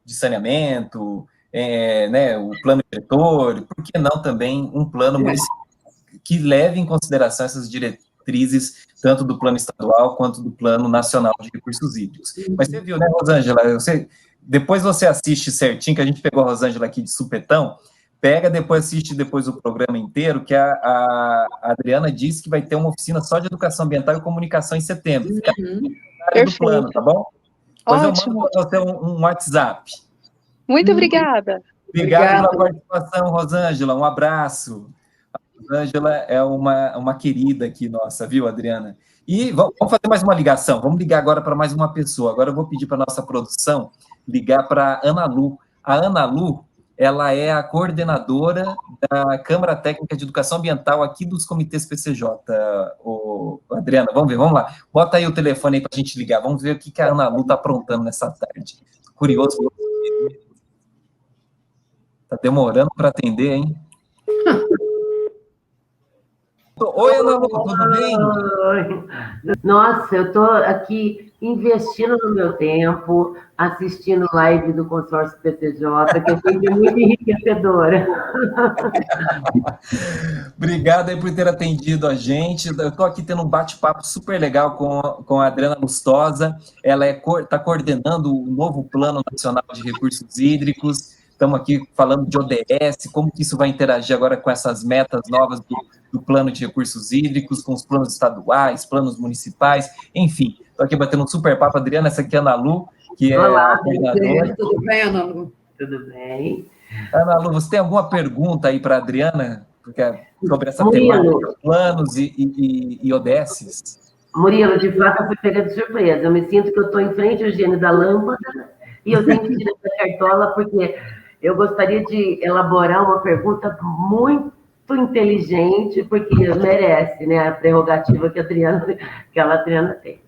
de saneamento, né, o plano diretor, por que não também um plano municipal que leve em consideração essas diretrizes, tanto do plano estadual quanto do plano nacional de recursos hídricos. Mas você viu, né, Rosângela, depois você assiste certinho, que a gente pegou a Rosângela aqui de supetão, assiste depois o programa inteiro, que a Adriana disse que vai ter uma oficina só de educação ambiental e comunicação em setembro. Perfeito. Do plano, tá bom? Depois ótimo. eu mando para você um WhatsApp. Muito obrigada. Obrigado pela participação, Rosângela. Um abraço. A Rosângela é uma querida aqui nossa, viu, Adriana? E vamos fazer mais uma ligação. Vamos ligar agora para mais uma pessoa. Agora eu vou pedir para a nossa produção ligar para a Ana Lu. A Ana Lu, ela é a coordenadora da Câmara Técnica de Educação Ambiental aqui dos comitês PCJ. Adriana, vamos ver, vamos lá. Bota aí o telefone aí para a gente ligar. Vamos ver o que a Ana Lu está aprontando nessa tarde. Curioso. Está demorando para atender, hein? Oi, Ana Lu, tudo bem? Nossa, eu estou aqui investindo no meu tempo, assistindo live do consórcio PCJ, que foi muito enriquecedora. Obrigado aí por ter atendido a gente. Eu estou aqui tendo um bate-papo super legal com a Adriana Lustosa. Ela está coordenando o novo Plano Nacional de Recursos Hídricos. Estamos aqui falando de ODS, como que isso vai interagir agora com essas metas novas do plano de recursos hídricos, com os planos estaduais, planos municipais, enfim. Estou aqui batendo um super papo. Adriana, essa aqui é a Ana Lu, que é a coordenadora. Tudo bem, Ana Lu? Tudo bem. Ana Lu, você tem alguma pergunta aí para a Adriana sobre essa temática, planos e ODSs? Murilo, de fato, eu fui pega de surpresa. Eu me sinto que eu estou em frente ao gênio da lâmpada e eu tenho que tirar essa cartola porque eu gostaria de elaborar uma pergunta muito inteligente, porque merece, né, a prerrogativa que a Adriana tem.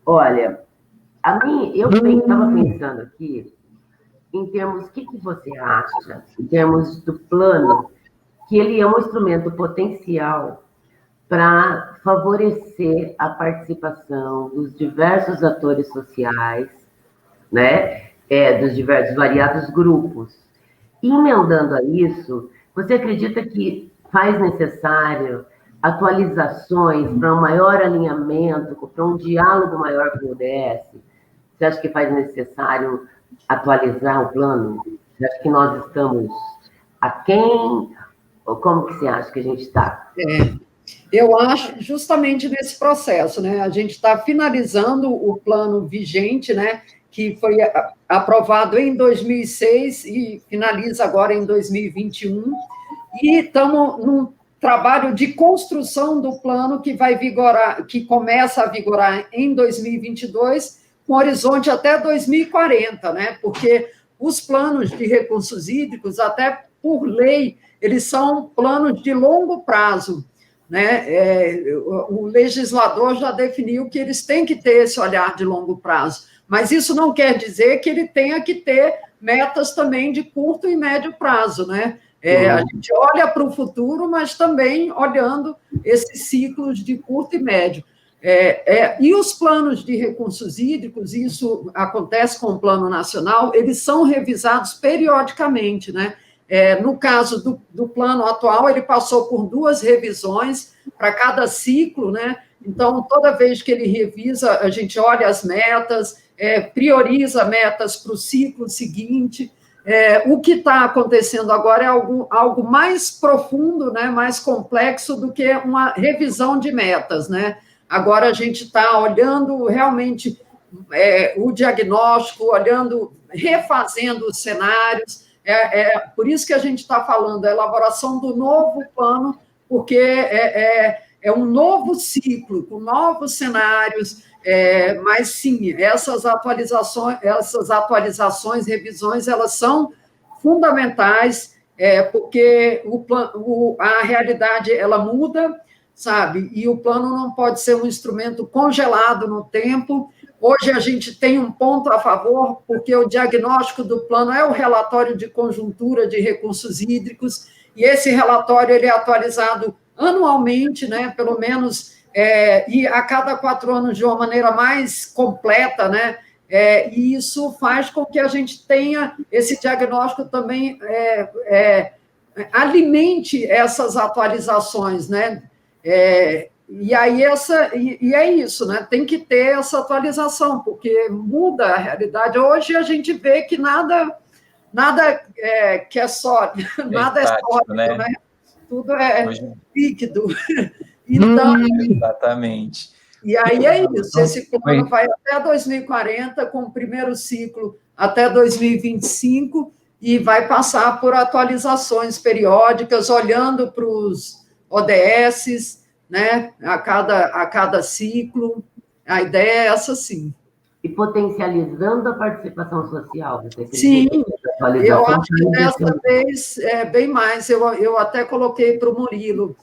Olha, eu estava pensando aqui em termos, o que você acha, em termos do plano, que ele é um instrumento potencial para favorecer a participação dos diversos atores sociais, né, dos diversos variados grupos. Emendando a isso, você acredita que faz necessário atualizações para um maior alinhamento, para um diálogo maior com o ODS? Você acha que faz necessário atualizar o plano? Você acha que nós estamos aquém? Ou como que você acha que a gente está? Eu acho justamente nesse processo, né? A gente está finalizando o plano vigente, né? Que foi aprovado em 2006 e finaliza agora em 2021, e estamos num trabalho de construção do plano que vai vigorar, que começa a vigorar em 2022, com horizonte até 2040, né? Porque os planos de recursos hídricos, até por lei, eles são planos de longo prazo, né? O legislador já definiu que eles têm que ter esse olhar de longo prazo. Mas isso não quer dizer que ele tenha que ter metas também de curto e médio prazo, né? A gente olha para o futuro, mas também olhando esses ciclos de curto e médio. E os planos de recursos hídricos, isso acontece com o Plano Nacional, eles são revisados periodicamente, né? No caso do plano atual, ele passou por 2 revisões para cada ciclo, né? Então, toda vez que ele revisa, a gente olha as metas, prioriza metas para o ciclo seguinte. O que está acontecendo agora é algo mais profundo, né, mais complexo do que uma revisão de metas, né? Agora a gente está olhando realmente o diagnóstico, refazendo os cenários. Por isso que a gente está falando da elaboração do novo plano, porque é um novo ciclo, com novos cenários. Mas sim, essas atualizações, revisões, elas são fundamentais, porque a realidade ela muda, sabe? E o plano não pode ser um instrumento congelado no tempo. Hoje a gente tem um ponto a favor, porque o diagnóstico do plano é o relatório de conjuntura de recursos hídricos, e esse relatório ele é atualizado anualmente, né? Pelo menos e a cada 4 anos de uma maneira mais completa, né? E isso faz com que a gente tenha esse diagnóstico também alimente essas atualizações, né? E aí é isso, né? Tem que ter essa atualização, porque muda a realidade. Hoje a gente vê que nada que é sólido, nada é sólido, né? Tudo é líquido. Então, exatamente. E aí é isso, esse plano vai até 2040, com o primeiro ciclo até 2025, e vai passar por atualizações periódicas, olhando para os ODS, né, a cada ciclo. A ideia é essa, sim. E potencializando a participação social. Sim, eu acho que dessa vez bem mais. Eu até coloquei para o Murilo.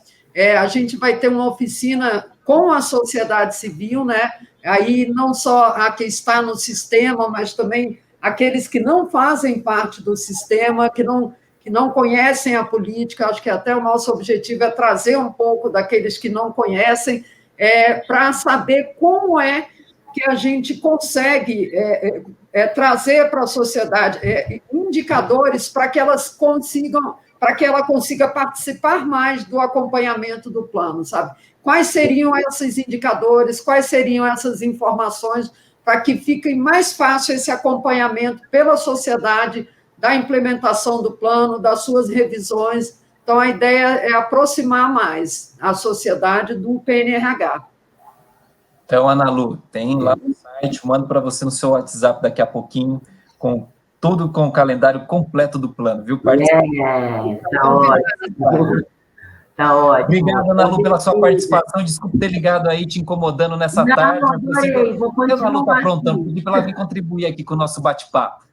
A gente vai ter uma oficina com a sociedade civil, né? Aí não só a que está no sistema, mas também aqueles que não fazem parte do sistema, que não conhecem a política. Acho que até o nosso objetivo é trazer um pouco daqueles que não conhecem, para saber como é que a gente consegue trazer para a sociedade indicadores para que ela consiga participar mais do acompanhamento do plano, sabe? Quais seriam esses indicadores, quais seriam essas informações para que fique mais fácil esse acompanhamento pela sociedade da implementação do plano, das suas revisões. Então, a ideia é aproximar mais a sociedade do PNRH. Então, Ana Lu, tem lá no site, mando para você no seu WhatsApp daqui a pouquinho, com o calendário completo do plano, viu? Tá ótimo. Tá ótimo. Obrigado, Ana Lu, pela sua participação. Desculpe ter ligado aí, te incomodando nessa tarde. Vou continuar. A Ana Lu está prontando, pedi para ela vir contribuir aqui com o nosso bate-papo.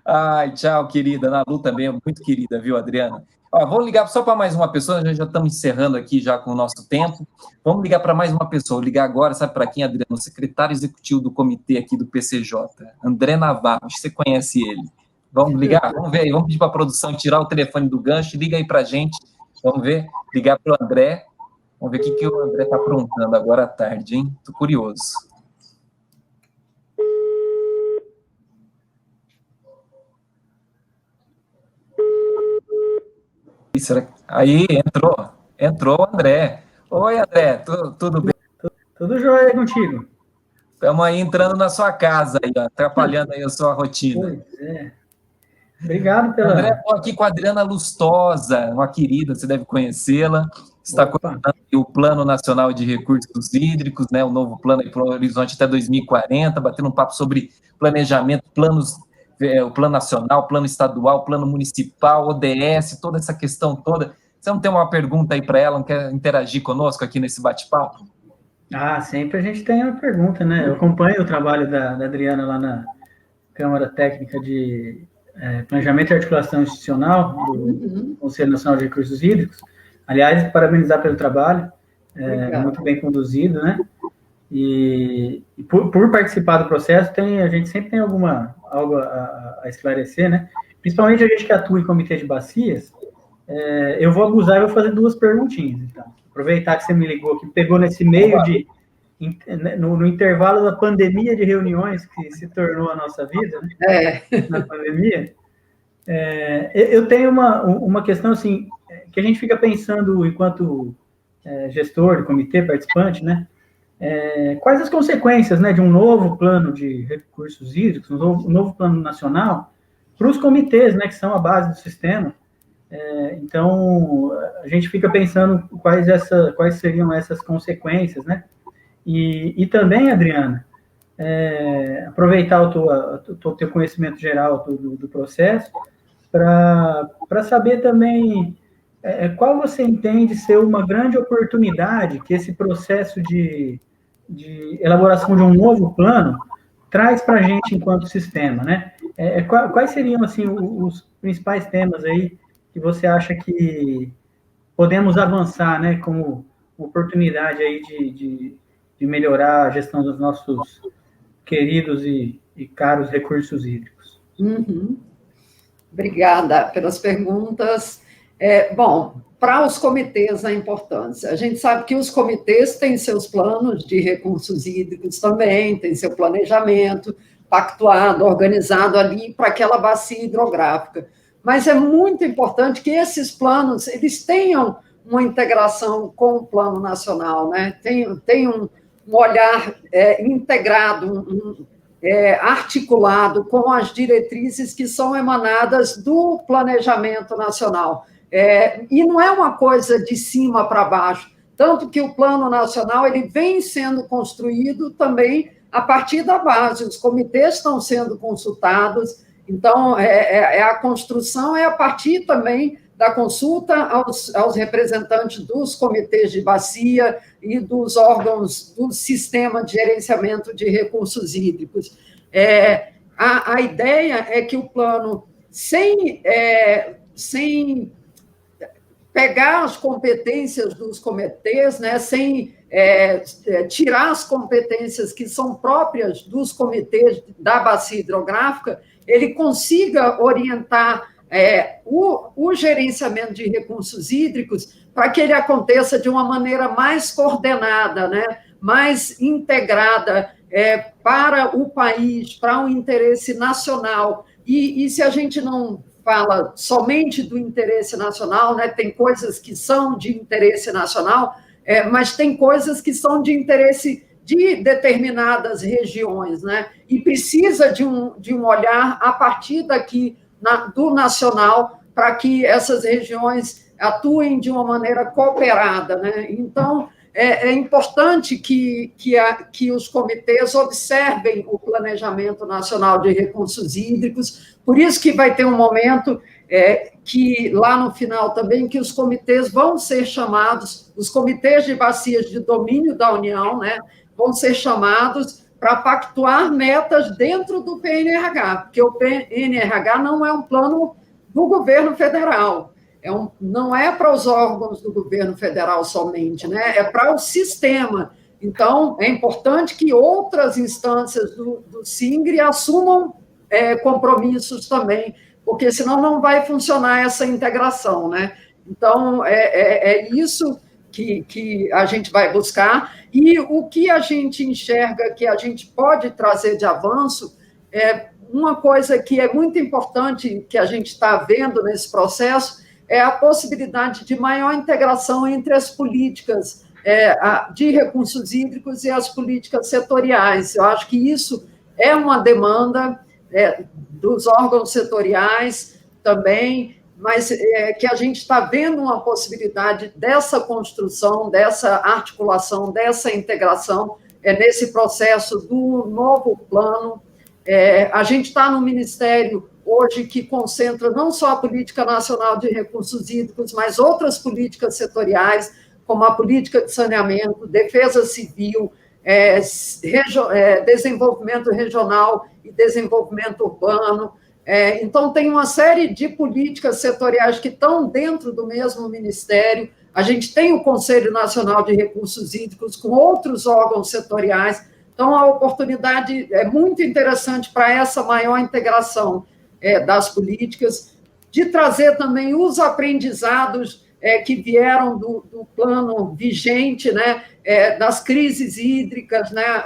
Ai, tchau, querida. Ana Lu também é muito querida, viu, Adriana? Vou ligar só para mais uma pessoa, já estamos encerrando aqui já com o nosso tempo. Vamos ligar para mais uma pessoa. Vou ligar agora, sabe para quem, Adriano? O secretário executivo do comitê aqui do PCJ, André Navarro. Você conhece ele? Vamos ligar? Vamos ver aí. Vamos pedir para a produção tirar o telefone do gancho. Liga aí para a gente. Vamos ver. Ligar para o André. Vamos ver o que o André está aprontando agora à tarde, hein? Estou curioso. Aí, entrou o André. Oi, André, tudo bem? Tudo jóia contigo. Estamos aí entrando na sua casa, aí, ó, atrapalhando aí a sua rotina. Pois é. Obrigado pela... André, estou aqui com a Adriana Lustosa, uma querida, você deve conhecê-la. Está coordenando o Plano Nacional de Recursos Hídricos, né, o novo plano para o horizonte até 2040, batendo um papo sobre planejamento, o plano nacional, plano estadual, plano municipal, ODS, toda essa questão toda. Você não tem uma pergunta aí para ela, não quer interagir conosco aqui nesse bate-papo? Sempre a gente tem uma pergunta, né? Eu acompanho o trabalho da Adriana lá na Câmara Técnica de Planejamento e Articulação Institucional do Conselho Nacional de Recursos Hídricos. Aliás, parabenizar pelo trabalho, muito bem conduzido, né? E por participar do processo, a gente sempre tem algo a esclarecer, né? Principalmente a gente que atua em comitê de bacias. Eu vou abusar e vou fazer 2 perguntinhas, então. Aproveitar que você me ligou, que pegou nesse meio no intervalo da pandemia de reuniões que se tornou a nossa vida, né? Na pandemia. Eu tenho uma questão, assim, que a gente fica pensando enquanto gestor do comitê, participante, né? quais as consequências, né, de um novo plano de recursos hídricos, um novo plano nacional, para os comitês, né, que são a base do sistema. Então, a gente fica pensando quais seriam essas consequências, né? E também, Adriana, aproveitar o teu conhecimento geral do processo para saber também qual você entende ser uma grande oportunidade que esse processo de elaboração de um novo plano traz para a gente enquanto sistema, né? Quais seriam, assim, os principais temas aí que você acha que podemos avançar, né, como oportunidade aí de melhorar a gestão dos nossos queridos e caros recursos hídricos? Uhum. Obrigada pelas perguntas. Bom, para os comitês, a importância. A gente sabe que os comitês têm seus planos de recursos hídricos também, têm seu planejamento pactuado, organizado ali para aquela bacia hidrográfica. Mas é muito importante que esses planos eles tenham uma integração com o plano nacional, né? Tem um olhar integrado, articulado com as diretrizes que são emanadas do planejamento nacional. E não é uma coisa de cima para baixo, tanto que o plano nacional ele vem sendo construído também a partir da base, os comitês estão sendo consultados, então a construção é a partir também da consulta aos representantes dos comitês de bacia e dos órgãos do sistema de gerenciamento de recursos hídricos. A ideia é que o plano, sem pegar as competências dos comitês, né, sem tirar as competências que são próprias dos comitês da bacia hidrográfica, ele consiga orientar o gerenciamento de recursos hídricos para que ele aconteça de uma maneira mais coordenada, né, mais integrada para o país, para o interesse nacional. E se a gente não fala somente do interesse nacional, né, tem coisas que são de interesse nacional, mas tem coisas que são de interesse de determinadas regiões, né, e precisa de um olhar a partir daqui do nacional para que essas regiões atuem de uma maneira cooperada, né? Então, é importante que os comitês observem o planejamento nacional de recursos hídricos, por isso que vai ter um momento que, lá no final também, que os comitês vão ser chamados, os comitês de bacias de domínio da União, né, vão ser chamados para pactuar metas dentro do PNRH, porque o PNRH não é um plano do governo federal, não é para os órgãos do governo federal somente, né? É para o sistema. Então, é importante que outras instâncias do SINGRE assumam compromissos também, porque senão não vai funcionar essa integração, né? Então, é isso que a gente vai buscar, e o que a gente enxerga que a gente pode trazer de avanço uma coisa que é muito importante que a gente está vendo nesse processo é a possibilidade de maior integração entre as políticas de recursos hídricos e as políticas setoriais. Eu acho que isso é uma demanda dos órgãos setoriais também, mas que a gente está vendo uma possibilidade dessa construção, dessa articulação, dessa integração nesse processo do novo plano. A gente está no Ministério hoje que concentra não só a Política Nacional de Recursos Hídricos, mas outras políticas setoriais, como a política de saneamento, defesa civil, desenvolvimento regional e desenvolvimento urbano. Então, tem uma série de políticas setoriais que estão dentro do mesmo Ministério. A gente tem o Conselho Nacional de Recursos Hídricos com outros órgãos setoriais. Então, a oportunidade é muito interessante para essa maior integração das políticas, de trazer também os aprendizados que vieram do plano vigente, né, das crises hídricas, né,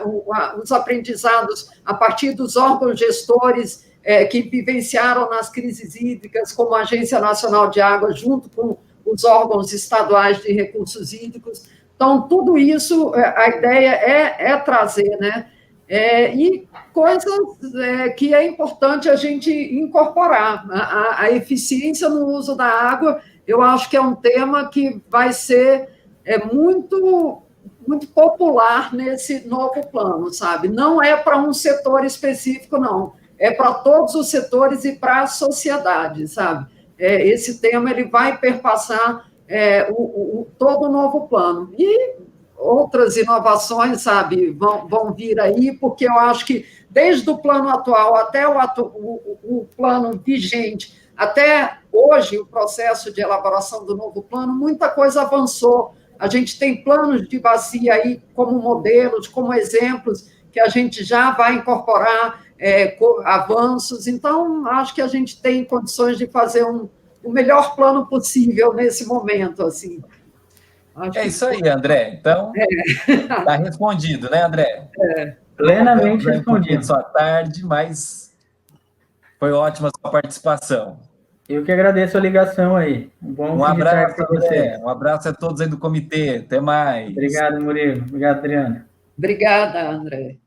os aprendizados a partir dos órgãos gestores que vivenciaram nas crises hídricas, como a Agência Nacional de Água, junto com os órgãos estaduais de recursos hídricos, Então, tudo isso, a ideia é trazer, né? E coisas que é importante a gente incorporar. A eficiência no uso da água, eu acho que é um tema que vai ser muito, muito popular nesse novo plano, sabe? Não é para um setor específico, não. É para todos os setores e para a sociedade, sabe? Esse tema ele vai perpassar todo o novo plano. E outras inovações, sabe, vão vir aí, porque eu acho que desde o plano atual até o plano vigente, até hoje, o processo de elaboração do novo plano, muita coisa avançou. A gente tem planos de bacia aí como modelos, como exemplos, que a gente já vai incorporar avanços. Então, acho que a gente tem condições de fazer o melhor plano possível nesse momento, assim. É isso aí, André. Então, está respondido, né, André? Plenamente respondido. Sua tarde, mas foi ótima a sua participação. Eu que agradeço a ligação aí. Um abraço para você. Um abraço a todos aí do comitê. Até mais. Obrigado, Murilo. Obrigado, Adriana. Obrigada, André.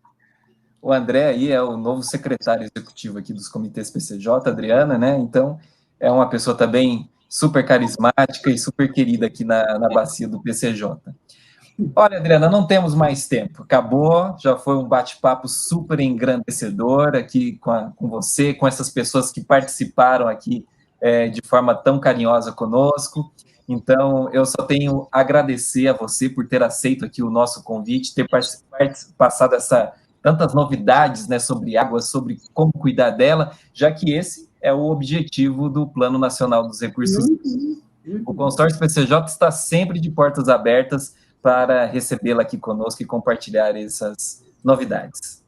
O André aí é o novo secretário executivo aqui dos comitês PCJ, Adriana, né? Então, é uma pessoa também super carismática e super querida aqui na bacia do PCJ. Olha, Adriana, não temos mais tempo. Acabou, já foi um bate-papo super engrandecedor aqui com você, com essas pessoas que participaram aqui de forma tão carinhosa conosco. Então, eu só tenho a agradecer a você por ter aceito aqui o nosso convite, ter passado tantas novidades, né, sobre água, sobre como cuidar dela, já que esse é o objetivo do Plano Nacional dos Recursos. O consórcio PCJ está sempre de portas abertas para recebê-la aqui conosco e compartilhar essas novidades.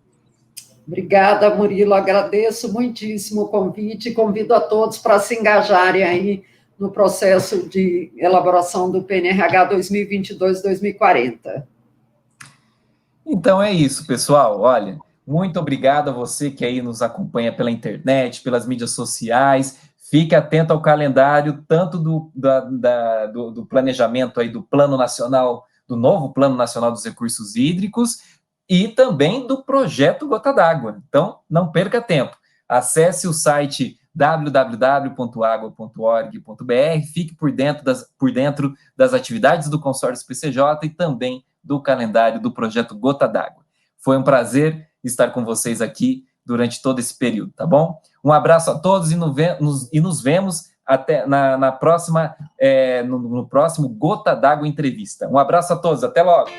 Obrigada, Murilo. Agradeço muitíssimo o convite e convido a todos para se engajarem aí no processo de elaboração do PNRH 2022-2040. Então é isso, pessoal. Olha, muito obrigado a você que aí nos acompanha pela internet, pelas mídias sociais. Fique atento ao calendário, tanto do planejamento aí do Plano Nacional, do novo Plano Nacional dos Recursos Hídricos, e também do projeto Gota d'Água. Então, não perca tempo. Acesse o site www.agua.org.br, fique por dentro das atividades do consórcio PCJ e também do calendário do projeto Gota d'Água. Foi um prazer estar com vocês aqui durante todo esse período, tá bom? Um abraço a todos e nos vemos até na próxima, no próximo Gota d'Água Entrevista. Um abraço a todos, até logo!